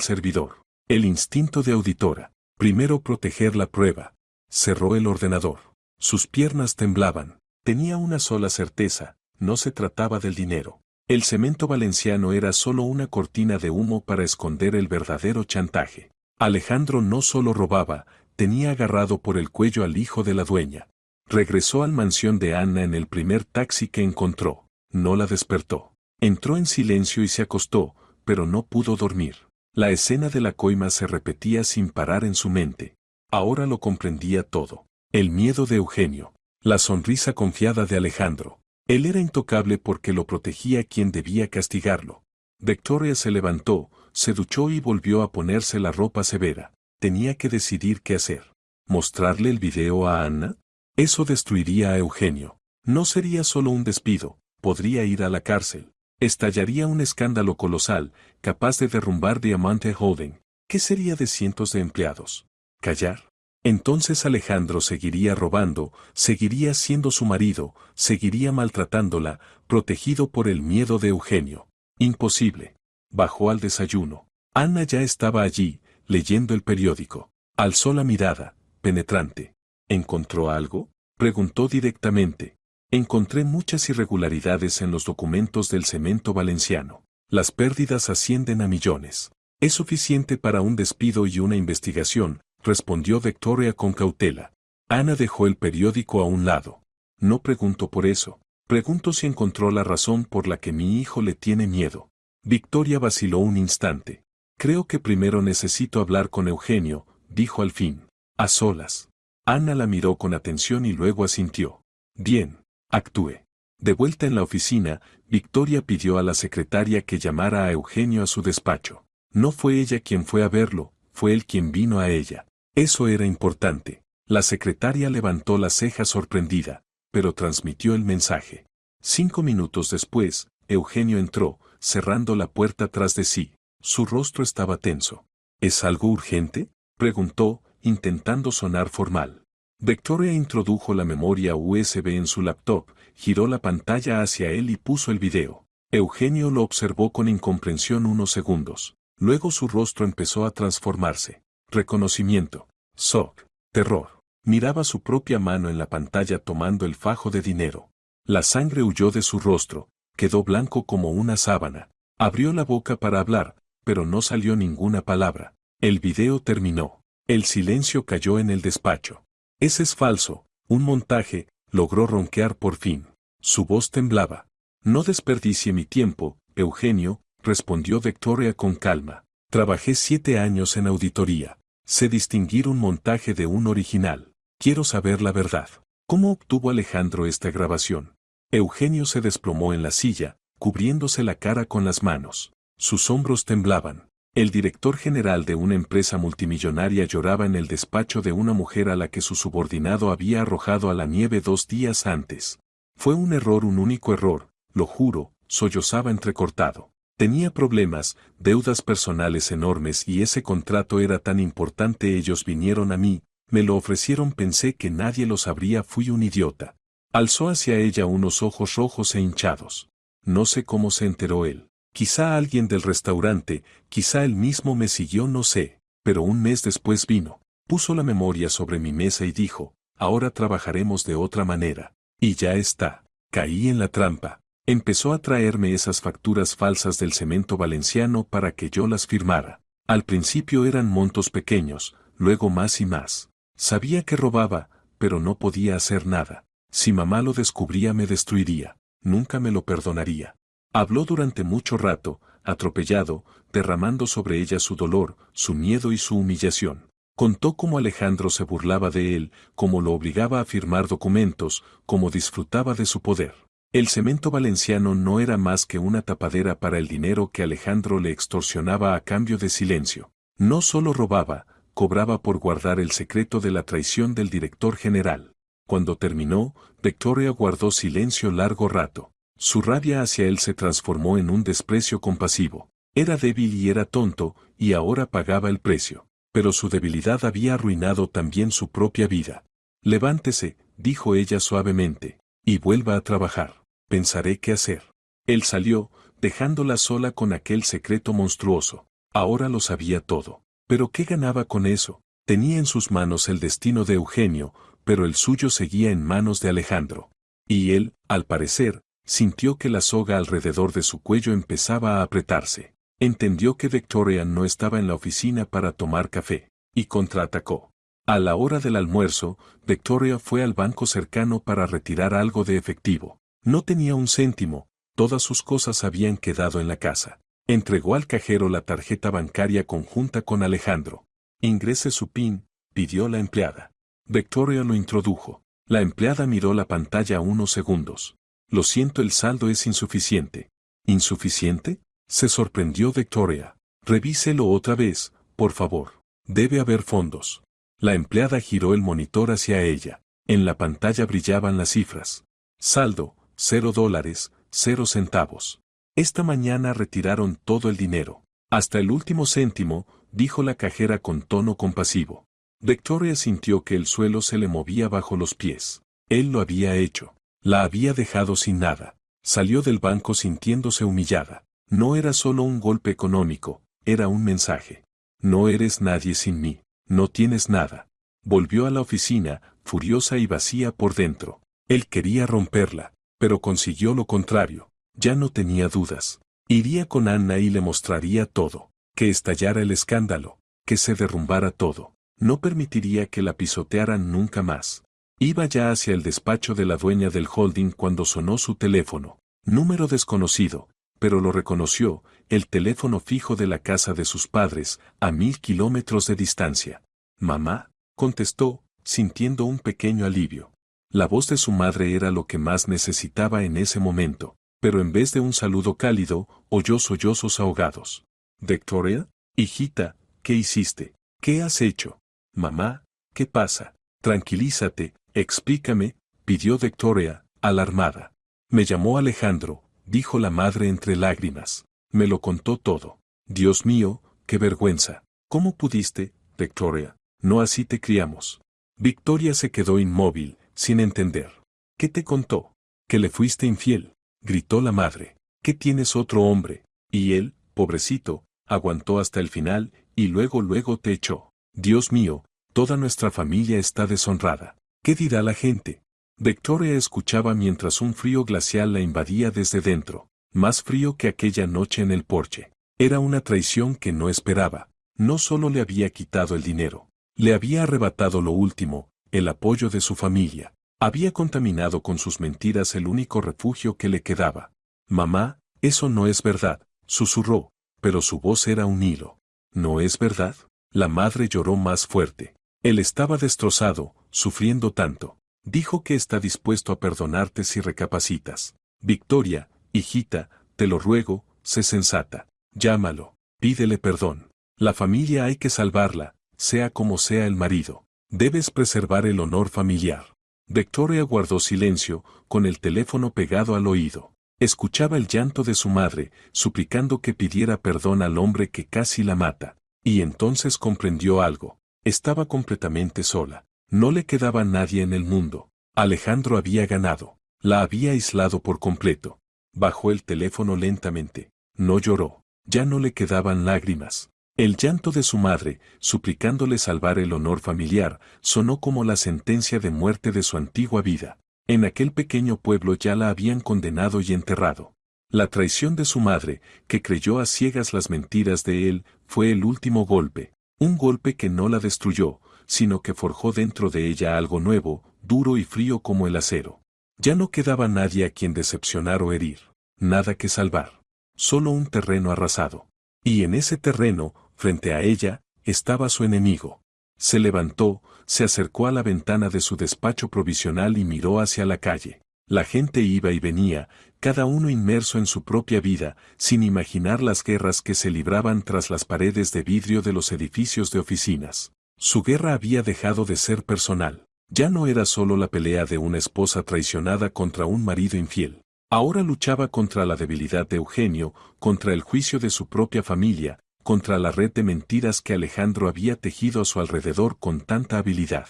servidor. El instinto de auditora. Primero proteger la prueba. Cerró el ordenador. Sus piernas temblaban. Tenía una sola certeza, no se trataba del dinero. El cemento valenciano era solo una cortina de humo para esconder el verdadero chantaje. Alejandro no solo robaba, tenía agarrado por el cuello al hijo de la dueña. Regresó al mansión de Anna en el primer taxi que encontró. No la despertó. Entró en silencio y se acostó, pero no pudo dormir. La escena de la coima se repetía sin parar en su mente. Ahora lo comprendía todo. El miedo de Eugenio. La sonrisa confiada de Alejandro. Él era intocable porque lo protegía quien debía castigarlo. Victoria se levantó, se duchó y volvió a ponerse la ropa severa. Tenía que decidir qué hacer. ¿Mostrarle el video a Anna? Eso destruiría a Eugenio. No sería solo un despido, podría ir a la cárcel. Estallaría un escándalo colosal, capaz de derrumbar Diamante Holding. ¿Qué sería de cientos de empleados? ¿Callar? Entonces Alejandro seguiría robando, seguiría siendo su marido, seguiría maltratándola, protegido por el miedo de Eugenio. Imposible. Bajó al desayuno. Anna ya estaba allí, leyendo el periódico. Alzó la mirada, penetrante. ¿Encontró algo? Preguntó directamente. Encontré muchas irregularidades en los documentos del cemento valenciano. Las pérdidas ascienden a millones. Es suficiente para un despido y una investigación, respondió Victoria con cautela. Ana dejó el periódico a un lado. No pregunto por eso. Pregunto si encontró la razón por la que mi hijo le tiene miedo. Victoria vaciló un instante. Creo que primero necesito hablar con Eugenio, dijo al fin. A solas. Ana la miró con atención y luego asintió. Bien, actúe. De vuelta en la oficina, Victoria pidió a la secretaria que llamara a Eugenio a su despacho. No fue ella quien fue a verlo, fue él quien vino a ella. Eso era importante. La secretaria levantó la ceja sorprendida, pero transmitió el mensaje. 5 minutos después, Eugenio entró, cerrando la puerta tras de sí. Su rostro estaba tenso. ¿Es algo urgente?, preguntó, intentando sonar formal. Victoria introdujo la memoria USB en su laptop, giró la pantalla hacia él y puso el video. Eugenio lo observó con incomprensión unos segundos. Luego su rostro empezó a transformarse. Reconocimiento, shock, terror. Miraba su propia mano en la pantalla tomando el fajo de dinero. La sangre huyó de su rostro, quedó blanco como una sábana. Abrió la boca para hablar, pero no salió ninguna palabra. El video terminó. El silencio cayó en el despacho. Ese es falso, un montaje, logró ronquear por fin. Su voz temblaba. No desperdicie mi tiempo, Eugenio, respondió Victoria con calma. Trabajé 7 años en auditoría. Sé distinguir un montaje de un original. Quiero saber la verdad. ¿Cómo obtuvo Alejandro esta grabación? Eugenio se desplomó en la silla, cubriéndose la cara con las manos. Sus hombros temblaban. El director general de una empresa multimillonaria lloraba en el despacho de una mujer a la que su subordinado había arrojado a la nieve 2 días antes. Fue un error, un único error, lo juro, sollozaba entrecortado. Tenía problemas, deudas personales enormes y ese contrato era tan importante. Ellos vinieron a mí, me lo ofrecieron, pensé que nadie lo sabría, fui un idiota. Alzó hacia ella unos ojos rojos e hinchados. No sé cómo se enteró él. Quizá alguien del restaurante, quizá él mismo me siguió, no sé, pero un mes después vino, puso la memoria sobre mi mesa y dijo, ahora trabajaremos de otra manera. Y ya está. Caí en la trampa. Empezó a traerme esas facturas falsas del cemento valenciano para que yo las firmara. Al principio eran montos pequeños, luego más y más. Sabía que robaba, pero no podía hacer nada. Si mamá lo descubría me destruiría. Nunca me lo perdonaría. Habló durante mucho rato, atropellado, derramando sobre ella su dolor, su miedo y su humillación. Contó cómo Alejandro se burlaba de él, cómo lo obligaba a firmar documentos, cómo disfrutaba de su poder. El cemento valenciano no era más que una tapadera para el dinero que Alejandro le extorsionaba a cambio de silencio. No solo robaba, cobraba por guardar el secreto de la traición del director general. Cuando terminó, Victoria guardó silencio largo rato. Su rabia hacia él se transformó en un desprecio compasivo. Era débil y era tonto, y ahora pagaba el precio. Pero su debilidad había arruinado también su propia vida. Levántese, dijo ella suavemente, y vuelva a trabajar. Pensaré qué hacer. Él salió, dejándola sola con aquel secreto monstruoso. Ahora lo sabía todo. Pero ¿qué ganaba con eso? Tenía en sus manos el destino de Eugenio, pero el suyo seguía en manos de Alejandro. Y él, al parecer, sintió que la soga alrededor de su cuello empezaba a apretarse. Entendió que Victoria no estaba en la oficina para tomar café, y contraatacó. A la hora del almuerzo, Victoria fue al banco cercano para retirar algo de efectivo. No tenía un céntimo, todas sus cosas habían quedado en la casa. Entregó al cajero la tarjeta bancaria conjunta con Alejandro. Ingrese su PIN, pidió la empleada. Victoria lo introdujo. La empleada miró la pantalla unos segundos. Lo siento, el saldo es insuficiente. ¿Insuficiente? Se sorprendió Victoria. Revíselo otra vez, por favor. Debe haber fondos. La empleada giró el monitor hacia ella. En la pantalla brillaban las cifras. Saldo, $0, 0 centavos. Esta mañana retiraron todo el dinero. Hasta el último céntimo, dijo la cajera con tono compasivo. Victoria sintió que el suelo se le movía bajo los pies. Él lo había hecho. La había dejado sin nada. Salió del banco sintiéndose humillada. No era solo un golpe económico, era un mensaje. No eres nadie sin mí. No tienes nada. Volvió a la oficina, furiosa y vacía por dentro. Él quería romperla, pero consiguió lo contrario. Ya no tenía dudas. Iría con Anna y le mostraría todo. Que estallara el escándalo. Que se derrumbara todo. No permitiría que la pisotearan nunca más. Iba ya hacia el despacho de la dueña del holding cuando sonó su teléfono. Número desconocido, pero lo reconoció, el teléfono fijo de la casa de sus padres, a 1000 kilómetros de distancia. «Mamá», contestó, sintiendo un pequeño alivio. La voz de su madre era lo que más necesitaba en ese momento, pero en vez de un saludo cálido, oyó sollozos ahogados. «Victoria, hijita, ¿qué hiciste? ¿Qué has hecho? Mamá, ¿qué pasa? Tranquilízate, explícame», pidió Victoria, alarmada. «Me llamó Alejandro», dijo la madre entre lágrimas. «Me lo contó todo. Dios mío, qué vergüenza. ¿Cómo pudiste, Victoria? No así te criamos». Victoria se quedó inmóvil, sin entender. «¿Qué te contó? Que le fuiste infiel», gritó la madre. «Que tienes otro hombre, y él, pobrecito, aguantó hasta el final, y luego te echó. Dios mío, toda nuestra familia está deshonrada. ¿Qué dirá la gente?». Victoria escuchaba mientras un frío glacial la invadía desde dentro, más frío que aquella noche en el porche. Era una traición que no esperaba. No solo le había quitado el dinero, le había arrebatado lo último, el apoyo de su familia. Había contaminado con sus mentiras el único refugio que le quedaba. «Mamá, eso no es verdad», susurró, pero su voz era un hilo. «¿No es verdad?». La madre lloró más fuerte. Él estaba destrozado, sufriendo tanto. Dijo que está dispuesto a perdonarte si recapacitas. «Victoria, hijita, te lo ruego, sé sensata. Llámalo, pídele perdón. La familia hay que salvarla, sea como sea el marido. Debes preservar el honor familiar». Victoria guardó silencio, con el teléfono pegado al oído. Escuchaba el llanto de su madre, suplicando que pidiera perdón al hombre que casi la mata. Y entonces comprendió algo. Estaba completamente sola. No le quedaba nadie en el mundo. Alejandro había ganado. La había aislado por completo. Bajó el teléfono lentamente. No lloró. Ya no le quedaban lágrimas. El llanto de su madre, suplicándole salvar el honor familiar, sonó como la sentencia de muerte de su antigua vida. En aquel pequeño pueblo ya la habían condenado y enterrado. La traición de su madre, que creyó a ciegas las mentiras de él, fue el último golpe. Un golpe que no la destruyó, sino que forjó dentro de ella algo nuevo, duro y frío como el acero. Ya no quedaba nadie a quien decepcionar o herir. Nada que salvar. Solo un terreno arrasado. Y en ese terreno, frente a ella, estaba su enemigo. Se levantó, se acercó a la ventana de su despacho provisional y miró hacia la calle. La gente iba y venía, cada uno inmerso en su propia vida, sin imaginar las guerras que se libraban tras las paredes de vidrio de los edificios de oficinas. Su guerra había dejado de ser personal. Ya no era solo la pelea de una esposa traicionada contra un marido infiel. Ahora luchaba contra la debilidad de Eugenio, contra el juicio de su propia familia, contra la red de mentiras que Alejandro había tejido a su alrededor con tanta habilidad.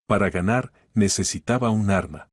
Para ganar, necesitaba un arma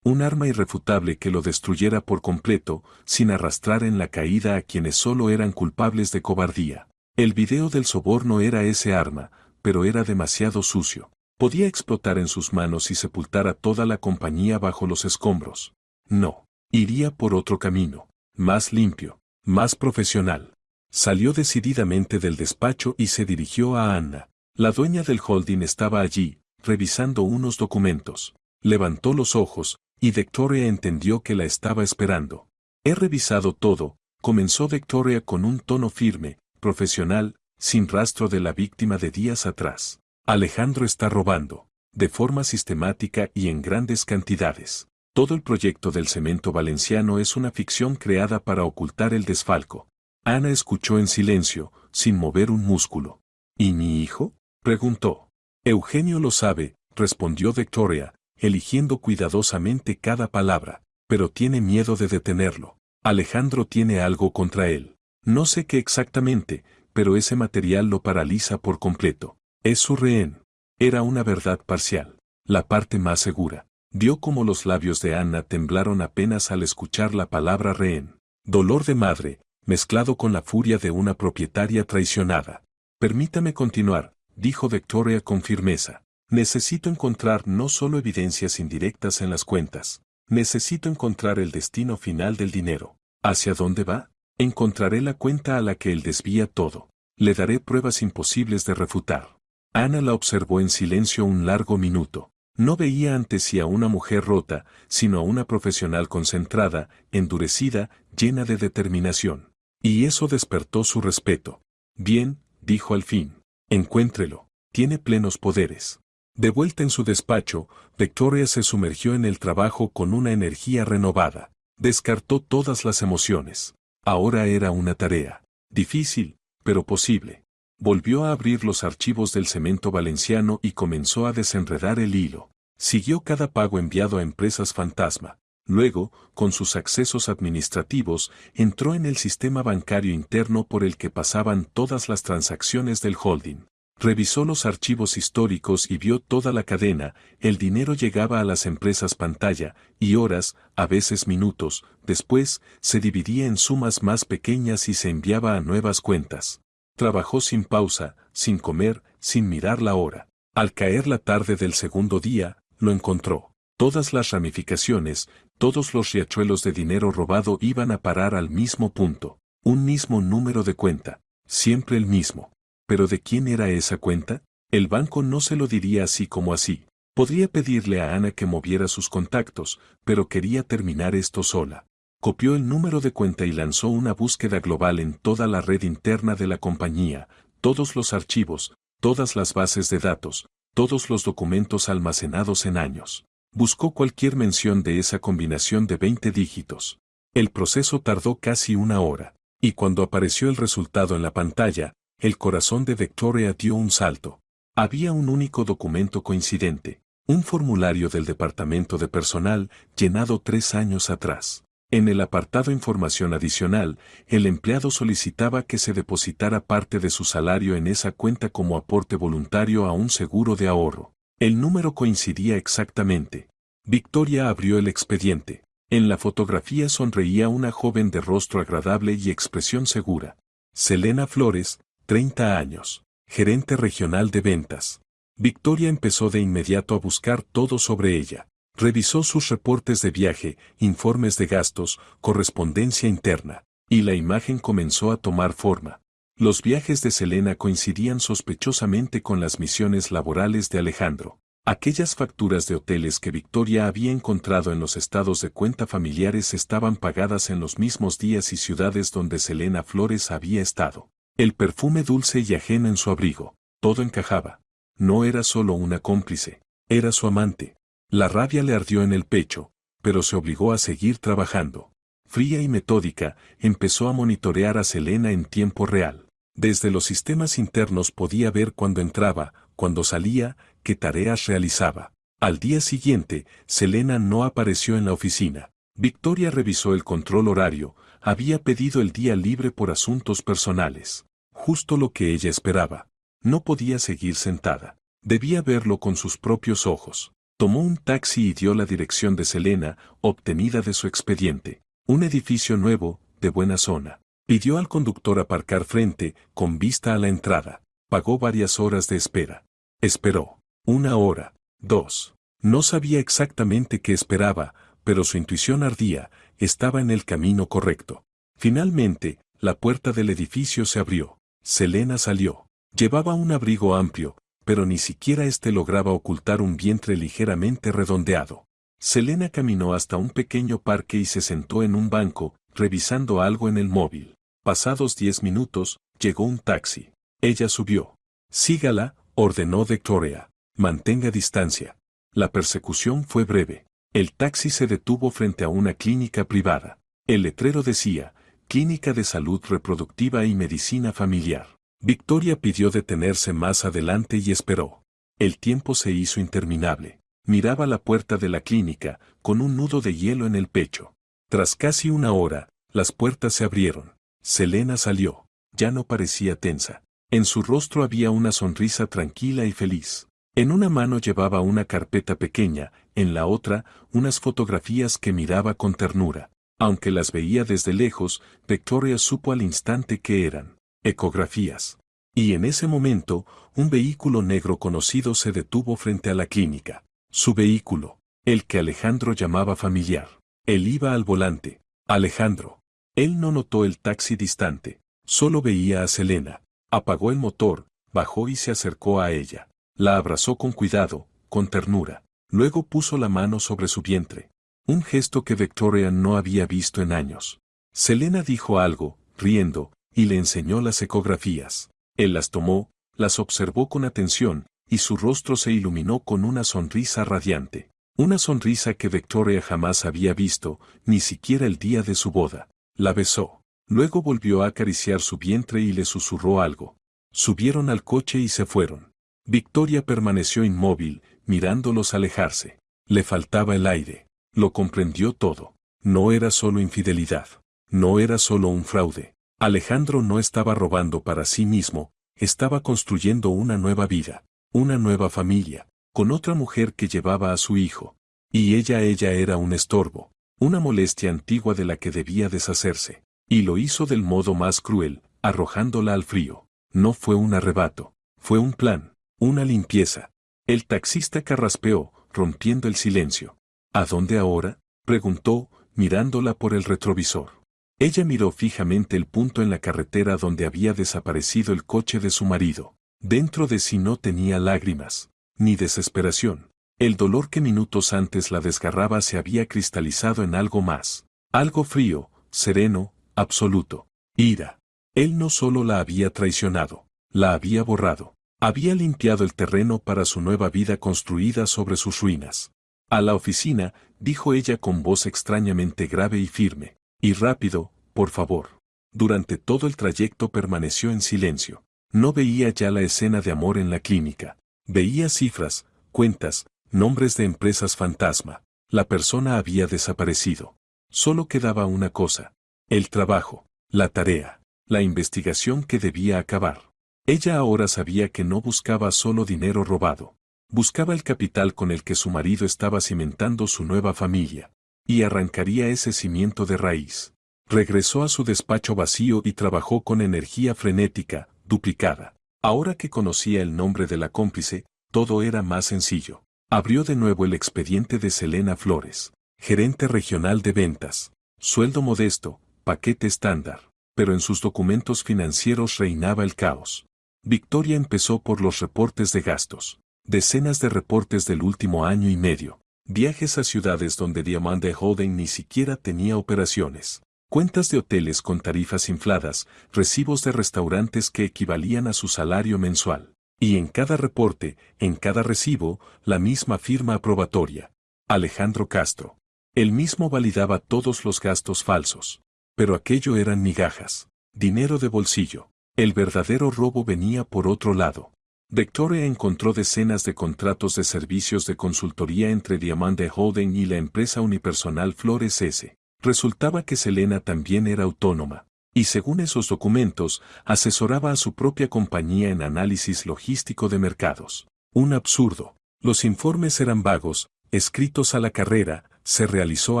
irrefutable que lo destruyera por completo, sin arrastrar en la caída a quienes solo eran culpables de cobardía. El video del soborno era ese arma, pero era demasiado sucio. Podía explotar en sus manos y sepultar a toda la compañía bajo los escombros. No, iría por otro camino, más limpio, más profesional. Salió decididamente del despacho y se dirigió a Anna. La dueña del holding estaba allí, revisando unos documentos. Levantó los ojos, y Victoria entendió que la estaba esperando. He revisado todo, comenzó Victoria con un tono firme, profesional, sin rastro de la víctima de días atrás. Alejandro está robando, de forma sistemática y en grandes cantidades. Todo el proyecto del cemento valenciano es una ficción creada para ocultar el desfalco. Ana escuchó en silencio, sin mover un músculo. ¿Y mi hijo?, preguntó. Eugenio lo sabe, respondió Victoria, eligiendo cuidadosamente cada palabra, pero tiene miedo de detenerlo. Alejandro tiene algo contra él. No sé qué exactamente, pero ese material lo paraliza por completo. Es su rehén. Era una verdad parcial. La parte más segura. Vio cómo los labios de Ana temblaron apenas al escuchar la palabra rehén. Dolor de madre, mezclado con la furia de una propietaria traicionada. Permítame continuar, dijo Victoria con firmeza. Necesito encontrar no solo evidencias indirectas en las cuentas. Necesito encontrar el destino final del dinero. ¿Hacia dónde va? Encontraré la cuenta a la que él desvía todo. Le daré pruebas imposibles de refutar. Ana la observó en silencio un largo minuto. No veía ante sí a una mujer rota, sino a una profesional concentrada, endurecida, llena de determinación. Y eso despertó su respeto. Bien, dijo al fin. Encuéntrelo. Tiene plenos poderes. De vuelta en su despacho, Victoria se sumergió en el trabajo con una energía renovada. Descartó todas las emociones. Ahora era una tarea. Difícil, pero posible. Volvió a abrir los archivos del cemento valenciano y comenzó a desenredar el hilo. Siguió cada pago enviado a empresas fantasma. Luego, con sus accesos administrativos, entró en el sistema bancario interno por el que pasaban todas las transacciones del holding. Revisó los archivos históricos y vio toda la cadena. El dinero llegaba a las empresas pantalla, y horas, a veces minutos, después, se dividía en sumas más pequeñas y se enviaba a nuevas cuentas. Trabajó sin pausa, sin comer, sin mirar la hora. Al caer la tarde del segundo día, lo encontró. Todas las ramificaciones, todos los riachuelos de dinero robado iban a parar al mismo punto. Un mismo número de cuenta. Siempre el mismo. ¿Pero de quién era esa cuenta? El banco no se lo diría así como así. Podría pedirle a Ana que moviera sus contactos, pero quería terminar esto sola. Copió el número de cuenta y lanzó una búsqueda global en toda la red interna de la compañía, todos los archivos, todas las bases de datos, todos los documentos almacenados en años. Buscó cualquier mención de esa combinación de 20 dígitos. El proceso tardó casi una hora, y cuando apareció el resultado en la pantalla, el corazón de Victoria dio un salto. Había un único documento coincidente, un formulario del departamento de personal llenado 3 años atrás. En el apartado Información adicional, el empleado solicitaba que se depositara parte de su salario en esa cuenta como aporte voluntario a un seguro de ahorro. El número coincidía exactamente. Victoria abrió el expediente. En la fotografía sonreía una joven de rostro agradable y expresión segura. Selena Flores, 30 años, gerente regional de ventas. Victoria empezó de inmediato a buscar todo sobre ella. Revisó sus reportes de viaje, informes de gastos, correspondencia interna, y la imagen comenzó a tomar forma. Los viajes de Selena coincidían sospechosamente con las misiones laborales de Alejandro. Aquellas facturas de hoteles que Victoria había encontrado en los estados de cuenta familiares estaban pagadas en los mismos días y ciudades donde Selena Flores había estado. El perfume dulce y ajeno en su abrigo, todo encajaba. No era solo una cómplice, era su amante. La rabia le ardió en el pecho, pero se obligó a seguir trabajando. Fría y metódica, empezó a monitorear a Selena en tiempo real. Desde los sistemas internos podía ver cuándo entraba, cuándo salía, qué tareas realizaba. Al día siguiente, Selena no apareció en la oficina. Victoria revisó el control horario, había pedido el día libre por asuntos personales. Justo lo que ella esperaba. No podía seguir sentada. Debía verlo con sus propios ojos. Tomó un taxi y dio la dirección de Selena, obtenida de su expediente. Un edificio nuevo, de buena zona. Pidió al conductor aparcar frente, con vista a la entrada. Pagó varias horas de espera. Esperó. 1 hora, 2. No sabía exactamente qué esperaba, pero su intuición ardía, estaba en el camino correcto. Finalmente, la puerta del edificio se abrió. Selena salió. Llevaba un abrigo amplio, pero ni siquiera éste lograba ocultar un vientre ligeramente redondeado. Selena caminó hasta un pequeño parque y se sentó en un banco, revisando algo en el móvil. Pasados 10 minutos, llegó un taxi. Ella subió. Sígala, ordenó Victoria. Mantenga distancia. La persecución fue breve. El taxi se detuvo frente a una clínica privada. El letrero decía, Clínica de Salud Reproductiva y Medicina Familiar. Victoria pidió detenerse más adelante y esperó. El tiempo se hizo interminable. Miraba la puerta de la clínica, con un nudo de hielo en el pecho. Tras casi 1 hora, las puertas se abrieron. Selena salió. Ya no parecía tensa. En su rostro había una sonrisa tranquila y feliz. En una mano llevaba una carpeta pequeña, en la otra, unas fotografías que miraba con ternura. Aunque las veía desde lejos, Victoria supo al instante que eran ecografías. Y en ese momento, un vehículo negro conocido se detuvo frente a la clínica. Su vehículo, el que Alejandro llamaba familiar. Él iba al volante. Alejandro. Él no notó el taxi distante, solo veía a Selena. Apagó el motor, bajó y se acercó a ella. La abrazó con cuidado, con ternura. Luego puso la mano sobre su vientre. Un gesto que Victoria no había visto en años. Selena dijo algo, riendo, y le enseñó las ecografías. Él las tomó, las observó con atención, y su rostro se iluminó con una sonrisa radiante. Una sonrisa que Victoria jamás había visto, ni siquiera el día de su boda. La besó. Luego volvió a acariciar su vientre y le susurró algo. Subieron al coche y se fueron. Victoria permaneció inmóvil, mirándolos alejarse. Le faltaba el aire. Lo comprendió todo. No era solo infidelidad. No era solo un fraude. Alejandro no estaba robando para sí mismo, estaba construyendo una nueva vida, una nueva familia, con otra mujer que llevaba a su hijo. Y ella era un estorbo, una molestia antigua de la que debía deshacerse. Y lo hizo del modo más cruel, arrojándola al frío. No fue un arrebato, fue un plan, una limpieza. El taxista carraspeó, rompiendo el silencio. ¿A dónde ahora?, preguntó, mirándola por el retrovisor. Ella miró fijamente el punto en la carretera donde había desaparecido el coche de su marido. Dentro de sí no tenía lágrimas, ni desesperación. El dolor que minutos antes la desgarraba se había cristalizado en algo más. Algo frío, sereno, absoluto. Ira. Él no solo la había traicionado, la había borrado. Había limpiado el terreno para su nueva vida construida sobre sus ruinas. A la oficina, dijo ella con voz extrañamente grave y firme. Y rápido, por favor. Durante todo el trayecto permaneció en silencio. No veía ya la escena de amor en la clínica. Veía cifras, cuentas, nombres de empresas fantasma. La persona había desaparecido. Solo quedaba una cosa. El trabajo, la tarea, la investigación que debía acabar. Ella ahora sabía que no buscaba solo dinero robado. Buscaba el capital con el que su marido estaba cimentando su nueva familia. Y arrancaría ese cimiento de raíz. Regresó a su despacho vacío y trabajó con energía frenética, duplicada. Ahora que conocía el nombre de la cómplice, todo era más sencillo. Abrió de nuevo el expediente de Selena Flores, gerente regional de ventas. Sueldo modesto, paquete estándar. Pero en sus documentos financieros reinaba el caos. Victoria empezó por los reportes de gastos. Decenas de reportes del último año y medio. Viajes a ciudades donde Diamond Holding ni siquiera tenía operaciones. Cuentas de hoteles con tarifas infladas, recibos de restaurantes que equivalían a su salario mensual. Y en cada reporte, en cada recibo, la misma firma aprobatoria. Alejandro Castro. Él mismo validaba todos los gastos falsos. Pero aquello eran migajas. Dinero de bolsillo. El verdadero robo venía por otro lado. Victoria encontró decenas de contratos de servicios de consultoría entre Diamante Holding y la empresa unipersonal Flores S. Resultaba que Selena también era autónoma, y según esos documentos, asesoraba a su propia compañía en análisis logístico de mercados. Un absurdo. Los informes eran vagos, escritos a la carrera, se realizó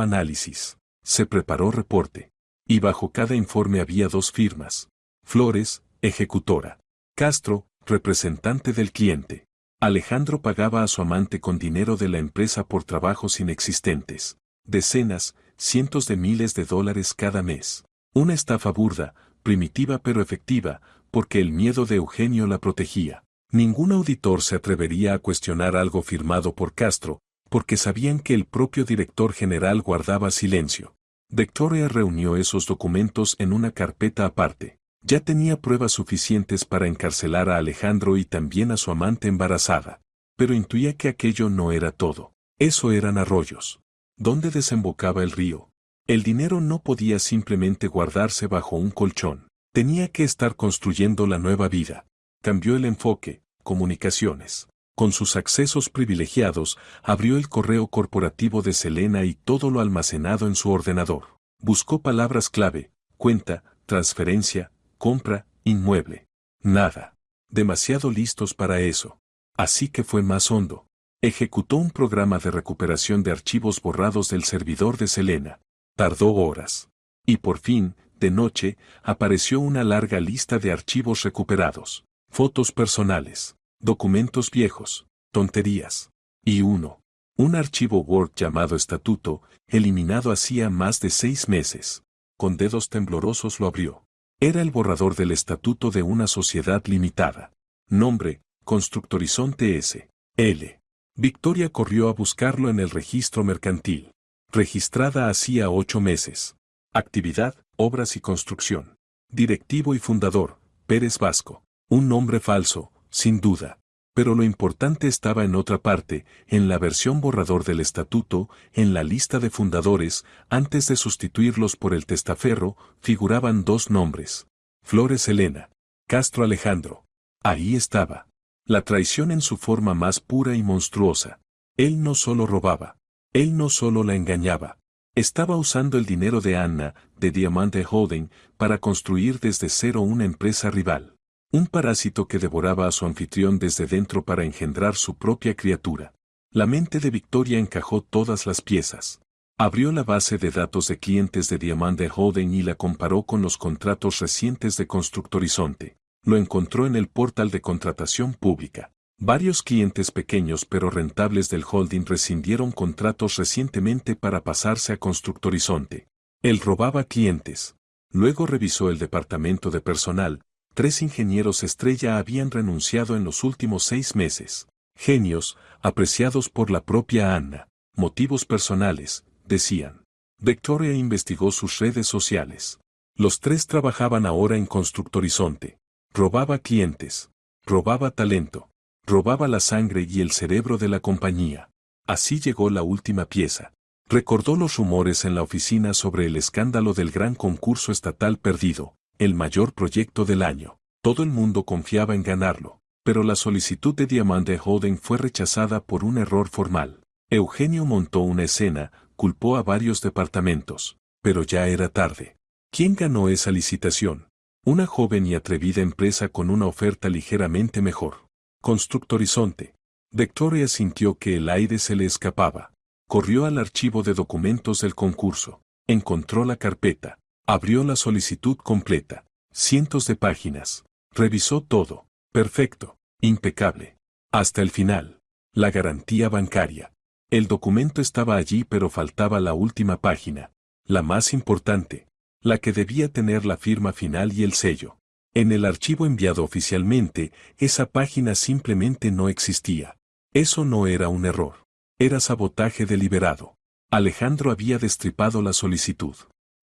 análisis, se preparó reporte. Y bajo cada informe había 2 firmas. Flores, ejecutora. Castro, representante del cliente. Alejandro pagaba a su amante con dinero de la empresa por trabajos inexistentes. Decenas, cientos de miles de dólares cada mes. Una estafa burda, primitiva pero efectiva, porque el miedo de Eugenio la protegía. Ningún auditor se atrevería a cuestionar algo firmado por Castro, porque sabían que el propio director general guardaba silencio. Victoria reunió esos documentos en una carpeta aparte. Ya tenía pruebas suficientes para encarcelar a Alejandro y también a su amante embarazada. Pero intuía que aquello no era todo. Eso eran arroyos. ¿Dónde desembocaba el río? El dinero no podía simplemente guardarse bajo un colchón. Tenía que estar construyendo la nueva vida. Cambió el enfoque, comunicaciones. Con sus accesos privilegiados, abrió el correo corporativo de Selena y todo lo almacenado en su ordenador. Buscó palabras clave, cuenta, transferencia, compra, inmueble. Nada. Demasiado listos para eso. Así que fue más hondo. Ejecutó un programa de recuperación de archivos borrados del servidor de Selena. Tardó horas. Y por fin, de noche, apareció una larga lista de archivos recuperados. Fotos personales, documentos viejos, tonterías. Y un archivo Word llamado Estatuto, eliminado hacía más de 6 meses. Con dedos temblorosos lo abrió. Era el borrador del estatuto de una sociedad limitada. Nombre, Constructorizonte S.L. Victoria corrió a buscarlo en el registro mercantil. Registrada hacía 8 meses. Actividad, obras y construcción. Directivo y fundador, Pérez Vasco. Un nombre falso, sin duda. Pero lo importante estaba en otra parte, en la versión borrador del estatuto, en la lista de fundadores, antes de sustituirlos por el testaferro, figuraban 2 nombres. Flores Elena. Castro Alejandro. Ahí estaba. La traición en su forma más pura y monstruosa. Él no solo robaba. Él no solo la engañaba. Estaba usando el dinero de Anna, de Diamante Holding, para construir desde cero una empresa rival. Un parásito que devoraba a su anfitrión desde dentro para engendrar su propia criatura. La mente de Victoria encajó todas las piezas. Abrió la base de datos de clientes de Diamante Holding y la comparó con los contratos recientes de Constructorizonte. Lo encontró en el portal de contratación pública. Varios clientes pequeños pero rentables del holding rescindieron contratos recientemente para pasarse a Constructorizonte. Él robaba clientes. Luego revisó el departamento de personal. 3 ingenieros estrella habían renunciado en los últimos 6 meses. Genios, apreciados por la propia Anna. Motivos personales, decían. Victoria investigó sus redes sociales. Los 3 trabajaban ahora en Constructorizonte. Robaba clientes. Robaba talento. Robaba la sangre y el cerebro de la compañía. Así llegó la última pieza. Recordó los rumores en la oficina sobre el escándalo del gran concurso estatal perdido. El mayor proyecto del año. Todo el mundo confiaba en ganarlo, pero la solicitud de Diamante Holding fue rechazada por un error formal. Eugenio montó una escena, culpó a varios departamentos, pero ya era tarde. ¿Quién ganó esa licitación? Una joven y atrevida empresa con una oferta ligeramente mejor. Constructorizonte. Victoria sintió que el aire se le escapaba. Corrió al archivo de documentos del concurso. Encontró la carpeta. Abrió la solicitud completa. Cientos de páginas. Revisó todo. Perfecto. Impecable. Hasta el final. La garantía bancaria. El documento estaba allí pero faltaba la última página. La más importante. La que debía tener la firma final y el sello. En el archivo enviado oficialmente, esa página simplemente no existía. Eso no era un error. Era sabotaje deliberado. Alejandro había destripado la solicitud.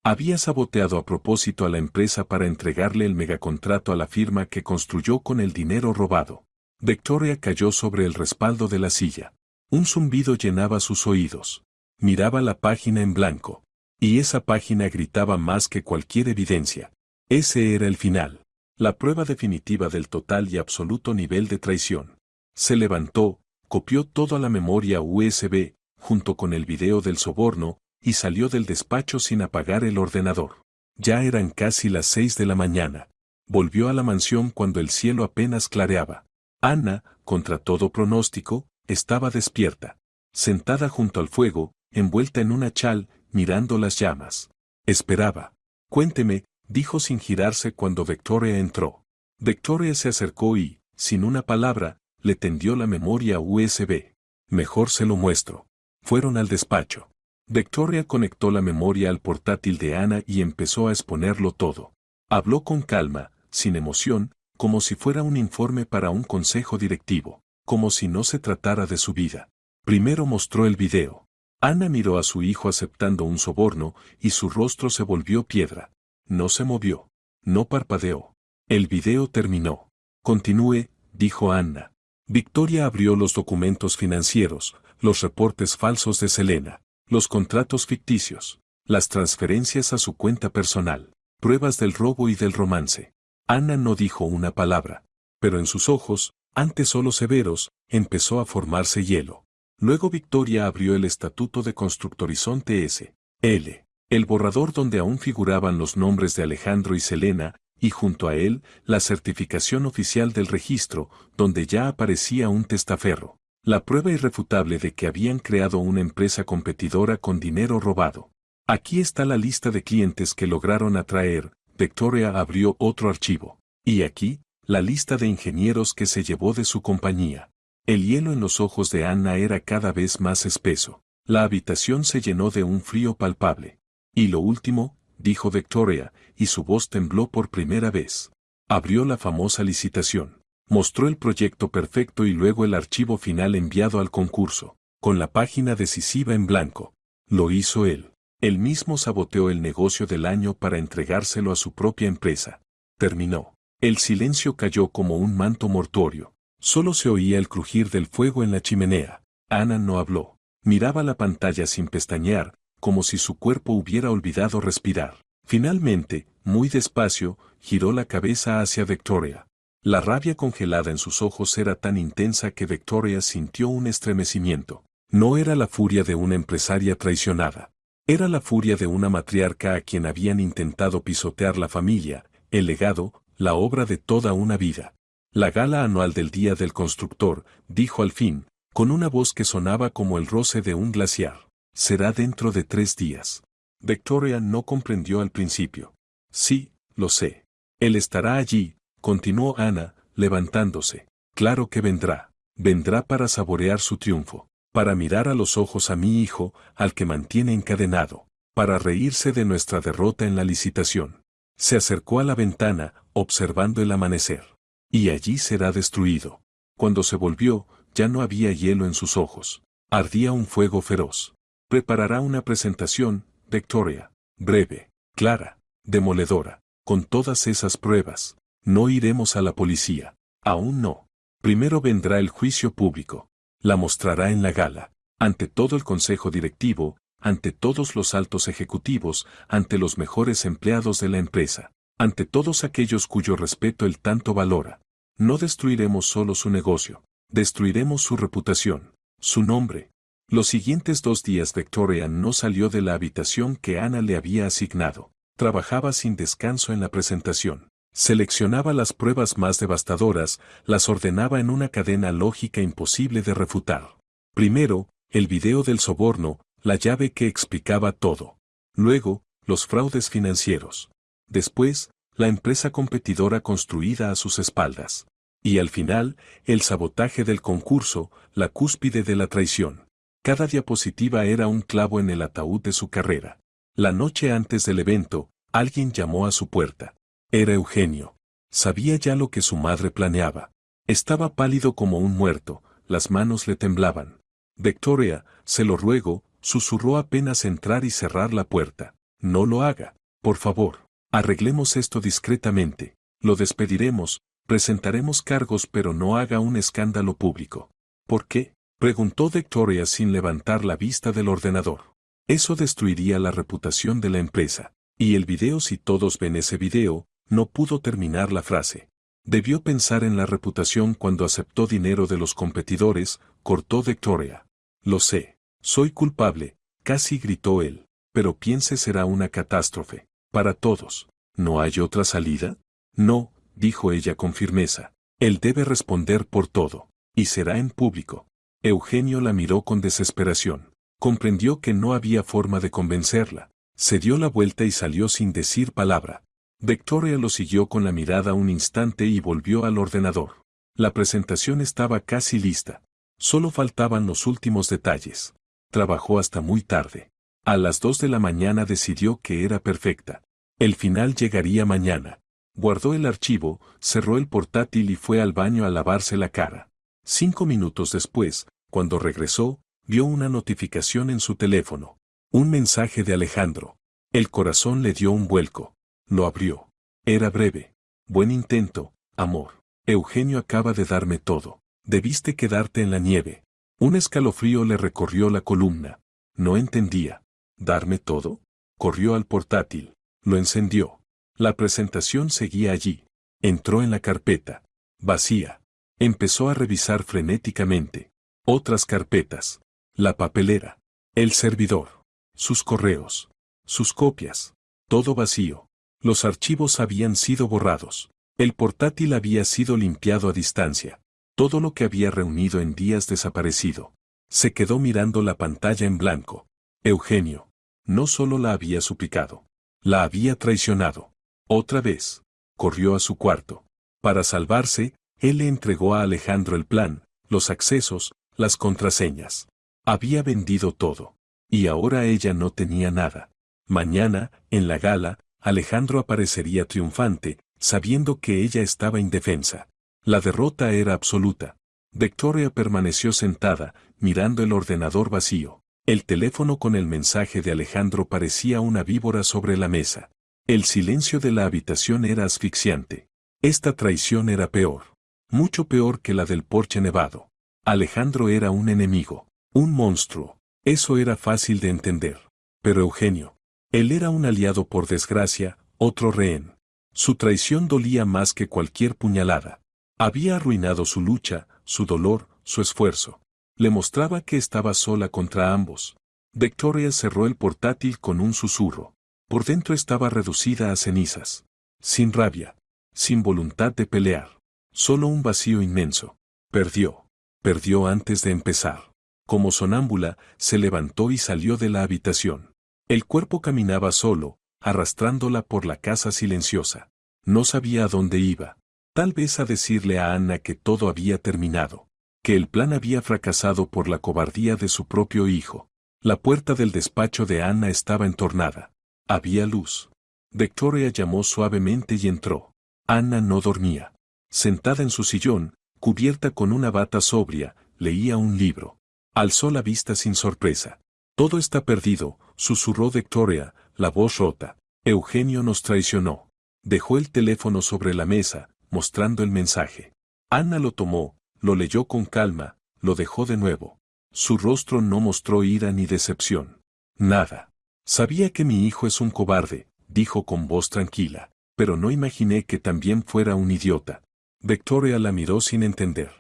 Había saboteado a propósito a la empresa para entregarle el megacontrato a la firma que construyó con el dinero robado. Victoria cayó sobre el respaldo de la silla. Un zumbido llenaba sus oídos. Miraba la página en blanco. Y esa página gritaba más que cualquier evidencia. Ese era el final. La prueba definitiva del total y absoluto nivel de traición. Se levantó, copió todo a la memoria USB, junto con el video del soborno, y salió del despacho sin apagar el ordenador. Ya eran casi las 6 de la mañana. Volvió a la mansión cuando el cielo apenas clareaba. Anna, contra todo pronóstico, estaba despierta. Sentada junto al fuego, envuelta en una chal, mirando las llamas. Esperaba. Cuénteme, dijo sin girarse cuando Victoria entró. Victoria se acercó y, sin una palabra, le tendió la memoria USB. Mejor se lo muestro. Fueron al despacho. Victoria conectó la memoria al portátil de Ana y empezó a exponerlo todo. Habló con calma, sin emoción, como si fuera un informe para un consejo directivo, como si no se tratara de su vida. Primero mostró el video. Ana miró a su hijo aceptando un soborno y su rostro se volvió piedra. No se movió. No parpadeó. El video terminó. Continúe, dijo Ana. Victoria abrió los documentos financieros, los reportes falsos de Selena, los contratos ficticios, las transferencias a su cuenta personal, pruebas del robo y del romance. Ana no dijo una palabra, pero en sus ojos, antes solo severos, empezó a formarse hielo. Luego Victoria abrió el Estatuto de Constructorizonte S.L., el borrador donde aún figuraban los nombres de Alejandro y Selena, y junto a él, la certificación oficial del registro, donde ya aparecía un testaferro, la prueba irrefutable de que habían creado una empresa competidora con dinero robado. Aquí está la lista de clientes que lograron atraer. Victoria abrió otro archivo. Y aquí, la lista de ingenieros que se llevó de su compañía. El hielo en los ojos de Ana era cada vez más espeso. La habitación se llenó de un frío palpable. Y lo último, dijo Victoria, y su voz tembló por primera vez. Abrió la famosa licitación. Mostró el proyecto perfecto y luego el archivo final enviado al concurso, con la página decisiva en blanco. Lo hizo él. Él mismo saboteó el negocio del año para entregárselo a su propia empresa. Terminó. El silencio cayó como un manto mortuorio. Solo se oía el crujir del fuego en la chimenea. Ana no habló. Miraba la pantalla sin pestañear, como si su cuerpo hubiera olvidado respirar. Finalmente, muy despacio, giró la cabeza hacia Victoria. La rabia congelada en sus ojos era tan intensa que Victoria sintió un estremecimiento. No era la furia de una empresaria traicionada. Era la furia de una matriarca a quien habían intentado pisotear la familia, el legado, la obra de toda una vida. La gala anual del Día del Constructor, dijo al fin, con una voz que sonaba como el roce de un glaciar. Será dentro de 3 días. Victoria no comprendió al principio. Sí, lo sé. Él estará allí, continuó Ana, levantándose. Claro que vendrá. Vendrá para saborear su triunfo, para mirar a los ojos a mi hijo, al que mantiene encadenado, para reírse de nuestra derrota en la licitación. Se acercó a la ventana, observando el amanecer. Y allí será destruido. Cuando se volvió, ya no había hielo en sus ojos. Ardía un fuego feroz. Preparará una presentación, Victoria. Breve, clara, demoledora. Con todas esas pruebas. No iremos a la policía. Aún no. Primero vendrá el juicio público. La mostrará en la gala. Ante todo el consejo directivo, ante todos los altos ejecutivos, ante los mejores empleados de la empresa. Ante todos aquellos cuyo respeto él tanto valora. No destruiremos solo su negocio. Destruiremos su reputación. Su nombre. Los siguientes 2 días Victoria no salió de la habitación que Ana le había asignado. Trabajaba sin descanso en la presentación. Seleccionaba las pruebas más devastadoras, las ordenaba en una cadena lógica imposible de refutar. Primero, el video del soborno, la llave que explicaba todo. Luego, los fraudes financieros. Después, la empresa competidora construida a sus espaldas. Y al final, el sabotaje del concurso, la cúspide de la traición. Cada diapositiva era un clavo en el ataúd de su carrera. La noche antes del evento, alguien llamó a su puerta. Era Eugenio. Sabía ya lo que su madre planeaba. Estaba pálido como un muerto, las manos le temblaban. Victoria, se lo ruego, susurró apenas entrar y cerrar la puerta. No lo haga, por favor. Arreglemos esto discretamente. Lo despediremos, presentaremos cargos pero no haga un escándalo público. ¿Por qué? Preguntó Victoria sin levantar la vista del ordenador. Eso destruiría la reputación de la empresa. Y el video, si todos ven ese video, no pudo terminar la frase. Debió pensar en la reputación cuando aceptó dinero de los competidores, cortó Victoria. Lo sé, soy culpable, casi gritó él, pero piense será una catástrofe. Para todos. ¿No hay otra salida? No, dijo ella con firmeza. Él debe responder por todo. Y será en público. Eugenio la miró con desesperación. Comprendió que no había forma de convencerla. Se dio la vuelta y salió sin decir palabra. Victoria lo siguió con la mirada un instante y volvió al ordenador. La presentación estaba casi lista. Solo faltaban los últimos detalles. Trabajó hasta muy tarde. A las 2 de la mañana decidió que era perfecta. El final llegaría mañana. Guardó el archivo, cerró el portátil y fue al baño a lavarse la cara. 5 minutos después, cuando regresó, vio una notificación en su teléfono. Un mensaje de Alejandro. El corazón le dio un vuelco. Lo abrió. Era breve. Buen intento, amor. Eugenio acaba de darme todo. Debiste quedarte en la nieve. Un escalofrío le recorrió la columna. No entendía. ¿Darme todo? Corrió al portátil. Lo encendió. La presentación seguía allí. Entró en la carpeta. Vacía. Empezó a revisar frenéticamente. Otras carpetas. La papelera. El servidor. Sus correos. Sus copias. Todo vacío. Los archivos habían sido borrados. El portátil había sido limpiado a distancia. Todo lo que había reunido en días desaparecido. Se quedó mirando la pantalla en blanco. Eugenio. No solo la había suplicado. La había traicionado. Otra vez. Corrió a su cuarto. Para salvarse, él le entregó a Alejandro el plan, los accesos, las contraseñas. Había vendido todo. Y ahora ella no tenía nada. Mañana, en la gala, Alejandro aparecería triunfante, sabiendo que ella estaba indefensa. La derrota era absoluta. Victoria permaneció sentada, mirando el ordenador vacío. El teléfono con el mensaje de Alejandro parecía una víbora sobre la mesa. El silencio de la habitación era asfixiante. Esta traición era peor. Mucho peor que la del Porsche nevado. Alejandro era un enemigo. Un monstruo. Eso era fácil de entender. Pero Eugenio. Él era un aliado por desgracia, otro rehén. Su traición dolía más que cualquier puñalada. Había arruinado su lucha, su dolor, su esfuerzo. Le mostraba que estaba sola contra ambos. Victoria cerró el portátil con un susurro. Por dentro estaba reducida a cenizas. Sin rabia. Sin voluntad de pelear. Solo un vacío inmenso. Perdió. Perdió antes de empezar. Como sonámbula, se levantó y salió de la habitación. El cuerpo caminaba solo, arrastrándola por la casa silenciosa. No sabía a dónde iba. Tal vez a decirle a Anna que todo había terminado. Que el plan había fracasado por la cobardía de su propio hijo. La puerta del despacho de Anna estaba entornada. Había luz. Victoria llamó suavemente y entró. Anna no dormía. Sentada en su sillón, cubierta con una bata sobria, leía un libro. Alzó la vista sin sorpresa. Todo está perdido, susurró Victoria, la voz rota. Eugenio nos traicionó. Dejó el teléfono sobre la mesa, mostrando el mensaje. Anna lo tomó, lo leyó con calma, lo dejó de nuevo. Su rostro no mostró ira ni decepción. Nada. Sabía que mi hijo es un cobarde, dijo con voz tranquila, pero no imaginé que también fuera un idiota. Victoria la miró sin entender.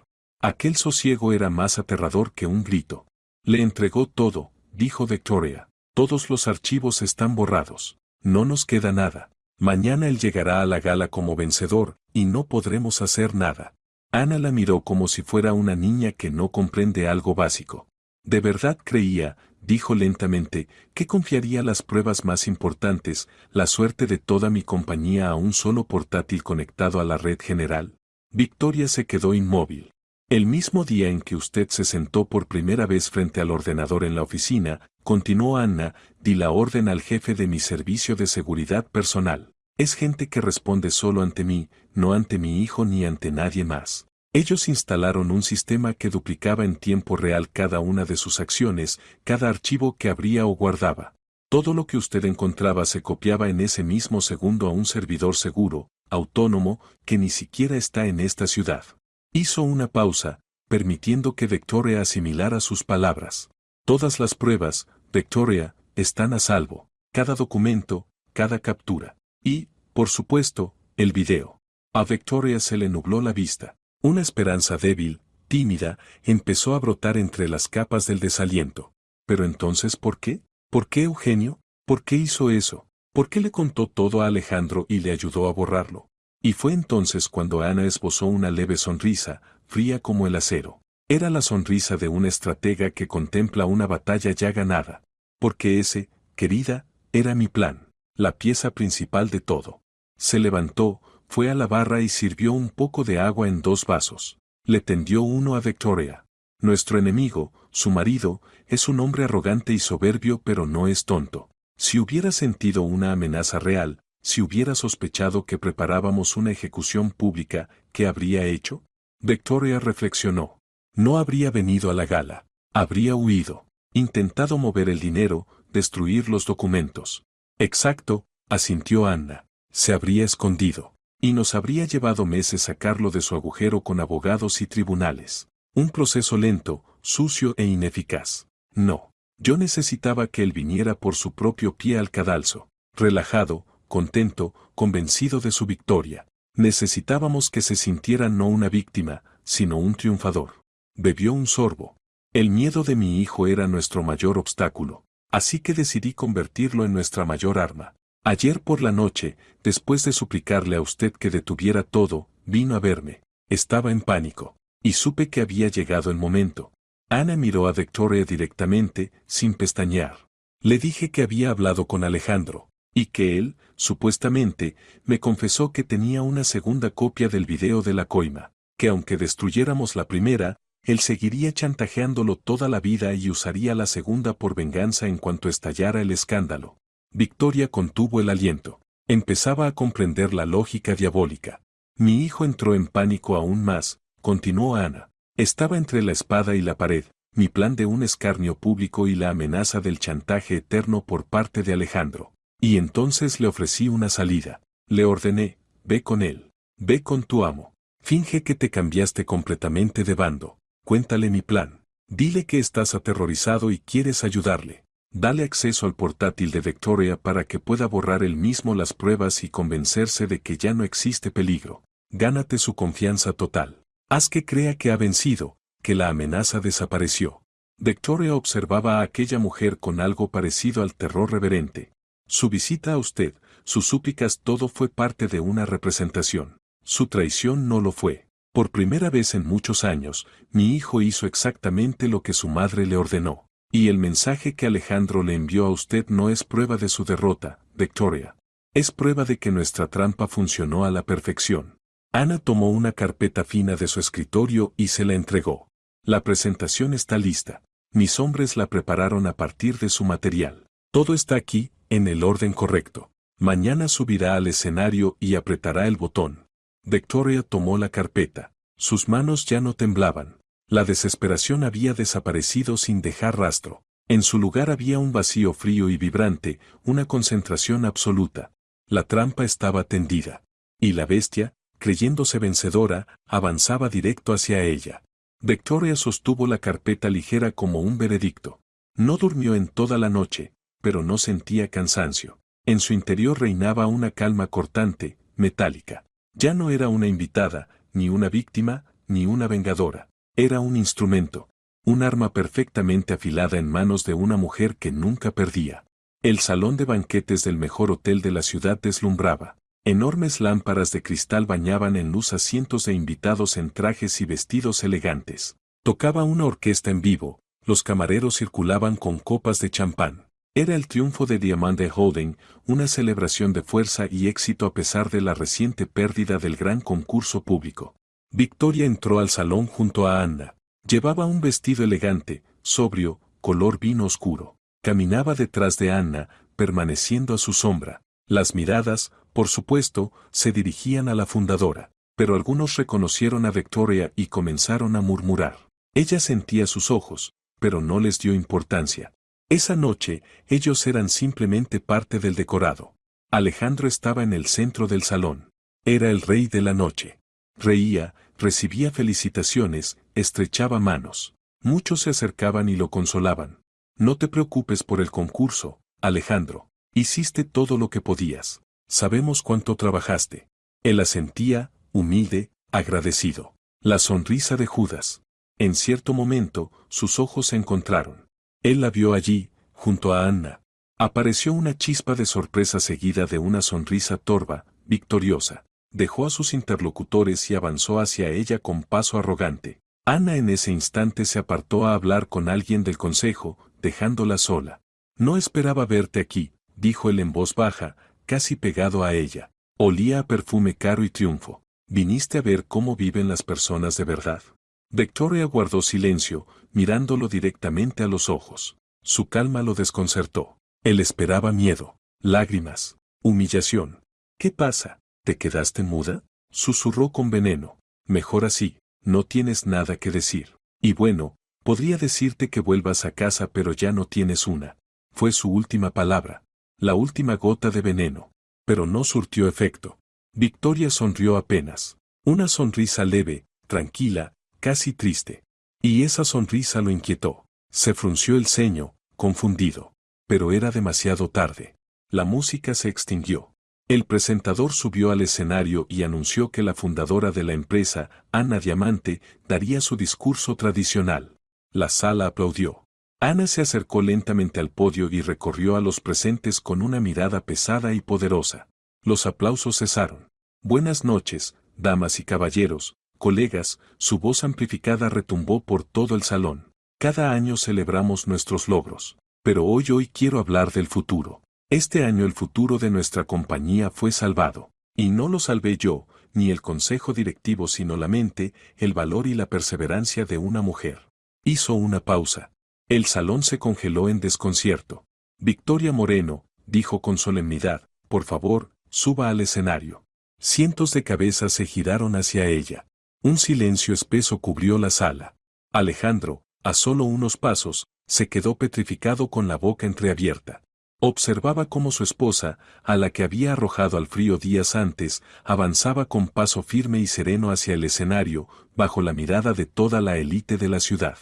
Aquel sosiego era más aterrador que un grito. Le entregó todo, dijo Victoria. Todos los archivos están borrados. No nos queda nada. Mañana él llegará a la gala como vencedor, y no podremos hacer nada. Ana la miró como si fuera una niña que no comprende algo básico. De verdad creía, dijo lentamente, que confiaría las pruebas más importantes, la suerte de toda mi compañía a un solo portátil conectado a la red general. Victoria se quedó inmóvil. El mismo día en que usted se sentó por primera vez frente al ordenador en la oficina, continuó Anna, di la orden al jefe de mi servicio de seguridad personal. Es gente que responde solo ante mí, no ante mi hijo ni ante nadie más. Ellos instalaron un sistema que duplicaba en tiempo real cada una de sus acciones, cada archivo que abría o guardaba. Todo lo que usted encontraba se copiaba en ese mismo segundo a un servidor seguro, autónomo, que ni siquiera está en esta ciudad. Hizo una pausa, permitiendo que Victoria asimilara sus palabras. Todas las pruebas, Victoria, están a salvo. Cada documento, cada captura. Y, por supuesto, el video. A Victoria se le nubló la vista. Una esperanza débil, tímida, empezó a brotar entre las capas del desaliento. Pero entonces, ¿por qué? ¿Por qué Eugenio? ¿Por qué hizo eso? ¿Por qué le contó todo a Alejandro y le ayudó a borrarlo? Y fue entonces cuando Ana esbozó una leve sonrisa, fría como el acero. Era la sonrisa de una estratega que contempla una batalla ya ganada. Porque ese, querida, era mi plan, la pieza principal de todo. Se levantó, fue a la barra y sirvió un poco de agua en 2 vasos. Le tendió uno a Victoria. Nuestro enemigo, su marido, es un hombre arrogante y soberbio, pero no es tonto. Si hubiera sentido una amenaza real, si hubiera sospechado que preparábamos una ejecución pública, ¿qué habría hecho? Victoria reflexionó. No habría venido a la gala. Habría huido. Intentado mover el dinero, destruir los documentos. Exacto, asintió Anna. Se habría escondido. Y nos habría llevado meses sacarlo de su agujero con abogados y tribunales. Un proceso lento, sucio e ineficaz. No. Yo necesitaba que él viniera por su propio pie al cadalso. Relajado, contento, convencido de su victoria. Necesitábamos que se sintiera no una víctima, sino un triunfador. Bebió un sorbo. El miedo de mi hijo era nuestro mayor obstáculo. Así que decidí convertirlo en nuestra mayor arma. Ayer por la noche, después de suplicarle a usted que detuviera todo, vino a verme. Estaba en pánico. Y supe que había llegado el momento. Ana miró a Victoria directamente, sin pestañear. Le dije que había hablado con Alejandro, y que él, supuestamente, me confesó que tenía una segunda copia del video de la coima, que aunque destruyéramos la primera, él seguiría chantajeándolo toda la vida y usaría la segunda por venganza en cuanto estallara el escándalo. Victoria contuvo el aliento. Empezaba a comprender la lógica diabólica. Mi hijo entró en pánico aún más, continuó Ana. Estaba entre la espada y la pared, mi plan de un escarnio público y la amenaza del chantaje eterno por parte de Alejandro. Y entonces le ofrecí una salida. Le ordené, ve con él. Ve con tu amo. Finge que te cambiaste completamente de bando. Cuéntale mi plan. Dile que estás aterrorizado y quieres ayudarle. Dale acceso al portátil de Victoria para que pueda borrar él mismo las pruebas y convencerse de que ya no existe peligro. Gánate su confianza total. Haz que crea que ha vencido, que la amenaza desapareció. Victoria observaba a aquella mujer con algo parecido al terror reverente. Su visita a usted, sus súplicas, todo fue parte de una representación. Su traición no lo fue. Por primera vez en muchos años, mi hijo hizo exactamente lo que su madre le ordenó. Y el mensaje que Alejandro le envió a usted no es prueba de su derrota, Victoria. Es prueba de que nuestra trampa funcionó a la perfección. Ana tomó una carpeta fina de su escritorio y se la entregó. La presentación está lista. Mis hombres la prepararon a partir de su material. Todo está aquí, en el orden correcto. Mañana subirá al escenario y apretará el botón. Victoria tomó la carpeta. Sus manos ya no temblaban. La desesperación había desaparecido sin dejar rastro. En su lugar había un vacío frío y vibrante, una concentración absoluta. La trampa estaba tendida. Y la bestia, creyéndose vencedora, avanzaba directo hacia ella. Victoria sostuvo la carpeta ligera como un veredicto. No durmió en toda la noche, pero no sentía cansancio. En su interior reinaba una calma cortante, metálica. Ya no era una invitada, ni una víctima, ni una vengadora. Era un instrumento, un arma perfectamente afilada en manos de una mujer que nunca perdía. El salón de banquetes del mejor hotel de la ciudad deslumbraba. Enormes lámparas de cristal bañaban en luz a cientos de invitados en trajes y vestidos elegantes. Tocaba una orquesta en vivo, los camareros circulaban con copas de champán. Era el triunfo de Diamante Holding, una celebración de fuerza y éxito a pesar de la reciente pérdida del gran concurso público. Victoria entró al salón junto a Anna. Llevaba un vestido elegante, sobrio, color vino oscuro. Caminaba detrás de Anna, permaneciendo a su sombra. Las miradas, por supuesto, se dirigían a la fundadora, pero algunos reconocieron a Victoria y comenzaron a murmurar. Ella sentía sus ojos, pero no les dio importancia. Esa noche, ellos eran simplemente parte del decorado. Alejandro estaba en el centro del salón. Era el rey de la noche. Reía, recibía felicitaciones, estrechaba manos. Muchos se acercaban y lo consolaban. No te preocupes por el concurso, Alejandro. Hiciste todo lo que podías. Sabemos cuánto trabajaste. Él asentía, humilde, agradecido. La sonrisa de Judas. En cierto momento, sus ojos se encontraron. Él la vio allí, junto a Anna. Apareció una chispa de sorpresa seguida de una sonrisa torva, victoriosa. Dejó a sus interlocutores y avanzó hacia ella con paso arrogante. Anna en ese instante se apartó a hablar con alguien del consejo, dejándola sola. No esperaba verte aquí, dijo él en voz baja, casi pegado a ella. Olía a perfume caro y triunfo. ¿Viniste a ver cómo viven las personas de verdad? Victoria guardó silencio, mirándolo directamente a los ojos. Su calma lo desconcertó. Él esperaba miedo, lágrimas, humillación. ¿Qué pasa? ¿Te quedaste muda? Susurró con veneno. Mejor así, no tienes nada que decir. Y bueno, podría decirte que vuelvas a casa, pero ya no tienes una. Fue su última palabra, la última gota de veneno. Pero no surtió efecto. Victoria sonrió apenas. Una sonrisa leve, tranquila, casi triste. Y esa sonrisa lo inquietó. Se frunció el ceño, confundido. Pero era demasiado tarde. La música se extinguió. El presentador subió al escenario y anunció que la fundadora de la empresa, Ana Diamante, daría su discurso tradicional. La sala aplaudió. Ana se acercó lentamente al podio y recorrió a los presentes con una mirada pesada y poderosa. Los aplausos cesaron. Buenas noches, damas y caballeros, colegas, su voz amplificada retumbó por todo el salón. Cada año celebramos nuestros logros, pero hoy quiero hablar del futuro. Este año el futuro de nuestra compañía fue salvado. Y no lo salvé yo, ni el consejo directivo, sino la mente, el valor y la perseverancia de una mujer. Hizo una pausa. El salón se congeló en desconcierto. Victoria Moreno, dijo con solemnidad, por favor, suba al escenario. Cientos de cabezas se giraron hacia ella. Un silencio espeso cubrió la sala. Alejandro, a solo unos pasos, se quedó petrificado con la boca entreabierta. Observaba cómo su esposa, a la que había arrojado al frío días antes, avanzaba con paso firme y sereno hacia el escenario, bajo la mirada de toda la élite de la ciudad.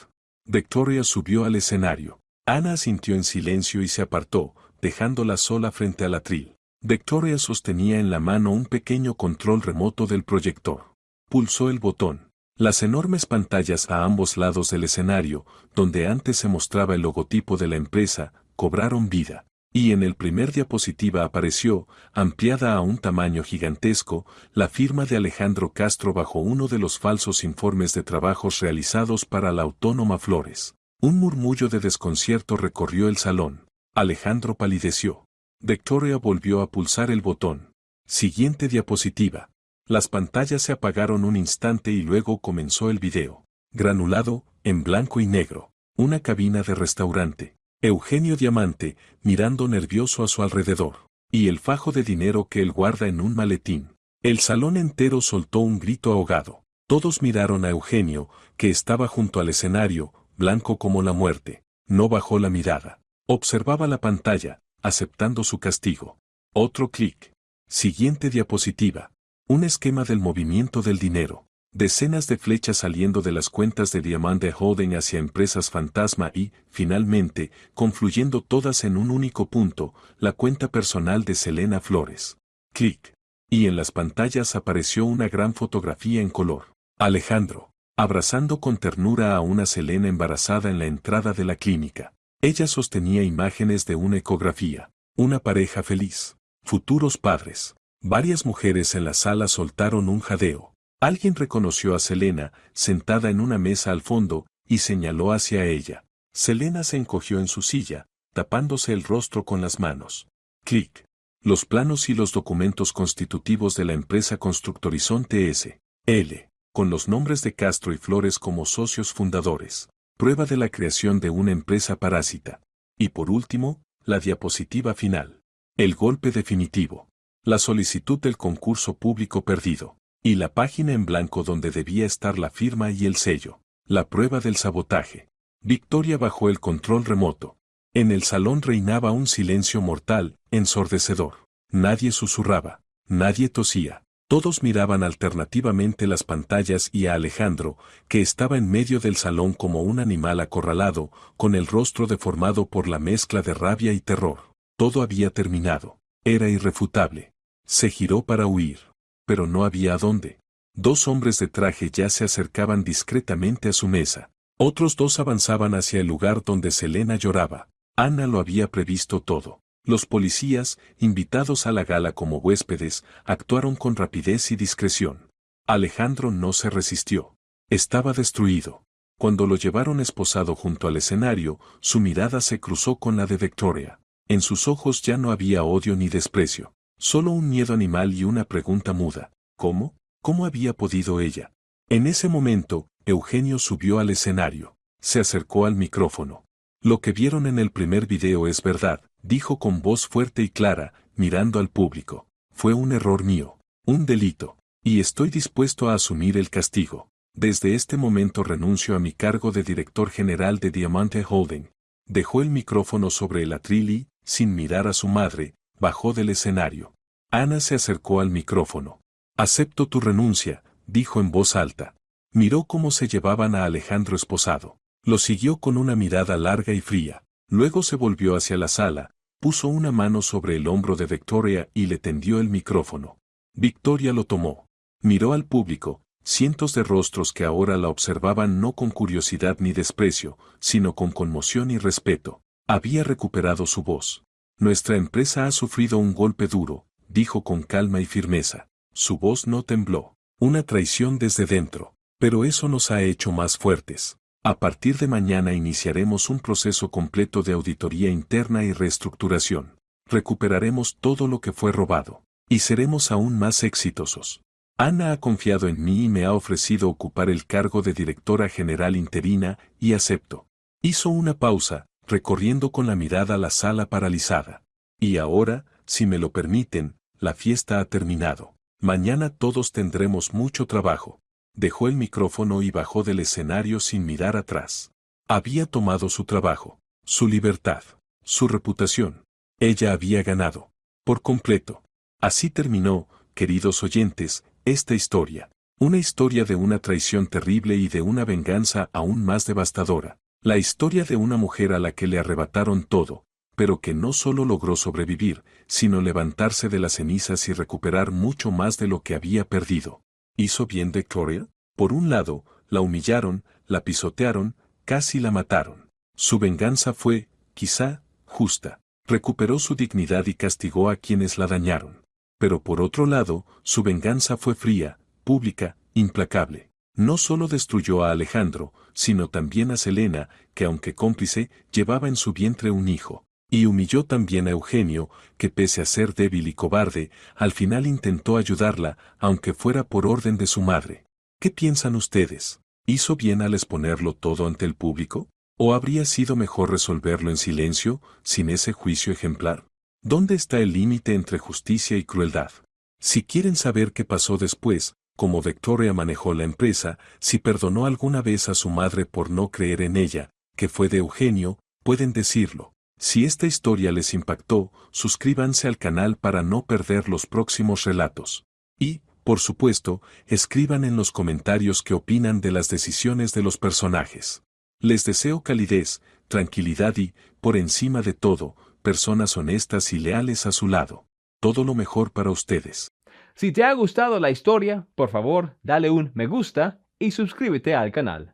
Victoria subió al escenario. Ana asintió en silencio y se apartó, dejándola sola frente al atril. Victoria sostenía en la mano un pequeño control remoto del proyector. Pulsó el botón. Las enormes pantallas a ambos lados del escenario, donde antes se mostraba el logotipo de la empresa, cobraron vida. Y en el primer diapositiva apareció, ampliada a un tamaño gigantesco, la firma de Alejandro Castro bajo uno de los falsos informes de trabajos realizados para la Autónoma Flores. Un murmullo de desconcierto recorrió el salón. Alejandro palideció. Victoria volvió a pulsar el botón. Siguiente diapositiva. Las pantallas se apagaron un instante y luego comenzó el video. Granulado, en blanco y negro. Una cabina de restaurante. Eugenio Diamante, mirando nervioso a su alrededor. Y el fajo de dinero que él guarda en un maletín. El salón entero soltó un grito ahogado. Todos miraron a Eugenio, que estaba junto al escenario, blanco como la muerte. No bajó la mirada. Observaba la pantalla, aceptando su castigo. Otro clic. Siguiente diapositiva. Un esquema del movimiento del dinero. Decenas de flechas saliendo de las cuentas de Diamante Holding hacia empresas fantasma y, finalmente, confluyendo todas en un único punto, la cuenta personal de Selena Flores. Clic. Y en las pantallas apareció una gran fotografía en color. Alejandro, abrazando con ternura a una Selena embarazada en la entrada de la clínica. Ella sostenía imágenes de una ecografía. Una pareja feliz. Futuros padres. Varias mujeres en la sala soltaron un jadeo. Alguien reconoció a Selena, sentada en una mesa al fondo, y señaló hacia ella. Selena se encogió en su silla, tapándose el rostro con las manos. Clic. Los planos y los documentos constitutivos de la empresa Constructorizonte S.L., con los nombres de Castro y Flores como socios fundadores. Prueba de la creación de una empresa parásita. Y por último, la diapositiva final. El golpe definitivo. La solicitud del concurso público perdido. Y la página en blanco donde debía estar la firma y el sello. La prueba del sabotaje. Victoria bajó el control remoto. En el salón reinaba un silencio mortal, ensordecedor. Nadie susurraba. Nadie tosía. Todos miraban alternativamente las pantallas y a Alejandro, que estaba en medio del salón como un animal acorralado, con el rostro deformado por la mezcla de rabia y terror. Todo había terminado. Era irrefutable. Se giró para huir. Pero no había a dónde. Dos hombres de traje ya se acercaban discretamente a su mesa. Otros dos avanzaban hacia el lugar donde Selena lloraba. Ana lo había previsto todo. Los policías, invitados a la gala como huéspedes, actuaron con rapidez y discreción. Alejandro no se resistió. Estaba destruido. Cuando lo llevaron esposado junto al escenario, su mirada se cruzó con la de Victoria. En sus ojos ya no había odio ni desprecio. Solo un miedo animal y una pregunta muda. ¿Cómo? ¿Cómo había podido ella? En ese momento, Eugenio subió al escenario. Se acercó al micrófono. Lo que vieron en el primer video es verdad, dijo con voz fuerte y clara, mirando al público. Fue un error mío, un delito, y estoy dispuesto a asumir el castigo. Desde este momento renuncio a mi cargo de director general de Diamante Holding. Dejó el micrófono sobre el atril y, sin mirar a su madre, bajó del escenario. Ana se acercó al micrófono. Acepto tu renuncia, dijo en voz alta. Miró cómo se llevaban a Alejandro esposado. Lo siguió con una mirada larga y fría. Luego se volvió hacia la sala, puso una mano sobre el hombro de Victoria y le tendió el micrófono. Victoria lo tomó. Miró al público, cientos de rostros que ahora la observaban no con curiosidad ni desprecio, sino con conmoción y respeto. Había recuperado su voz. Nuestra empresa ha sufrido un golpe duro, dijo con calma y firmeza. Su voz no tembló. Una traición desde dentro. Pero eso nos ha hecho más fuertes. A partir de mañana iniciaremos un proceso completo de auditoría interna y reestructuración. Recuperaremos todo lo que fue robado. Y seremos aún más exitosos. Ana ha confiado en mí y me ha ofrecido ocupar el cargo de directora general interina, y acepto. Hizo una pausa, recorriendo con la mirada la sala paralizada. Y ahora, si me lo permiten, la fiesta ha terminado. Mañana todos tendremos mucho trabajo. Dejó el micrófono y bajó del escenario sin mirar atrás. Había tomado su trabajo, su libertad, su reputación. Ella había ganado. Por completo. Así terminó, queridos oyentes, esta historia. Una historia de una traición terrible y de una venganza aún más devastadora. La historia de una mujer a la que le arrebataron todo, pero que no solo logró sobrevivir, sino levantarse de las cenizas y recuperar mucho más de lo que había perdido. ¿Hizo bien Victoria? Por un lado, la humillaron, la pisotearon, casi la mataron. Su venganza fue, quizá, justa. Recuperó su dignidad y castigó a quienes la dañaron. Pero por otro lado, su venganza fue fría, pública, implacable. No solo destruyó a Alejandro, sino también a Selena, que aunque cómplice, llevaba en su vientre un hijo. Y humilló también a Eugenio, que pese a ser débil y cobarde, al final intentó ayudarla, aunque fuera por orden de su madre. ¿Qué piensan ustedes? ¿Hizo bien al exponerlo todo ante el público? ¿O habría sido mejor resolverlo en silencio, sin ese juicio ejemplar? ¿Dónde está el límite entre justicia y crueldad? Si quieren saber qué pasó después, cómo Victoria manejó la empresa, si perdonó alguna vez a su madre por no creer en ella, que fue de Eugenio, pueden decirlo. Si esta historia les impactó, suscríbanse al canal para no perder los próximos relatos. Y, por supuesto, escriban en los comentarios qué opinan de las decisiones de los personajes. Les deseo calidez, tranquilidad y, por encima de todo, personas honestas y leales a su lado. Todo lo mejor para ustedes. Si te ha gustado la historia, por favor, dale un me gusta y suscríbete al canal.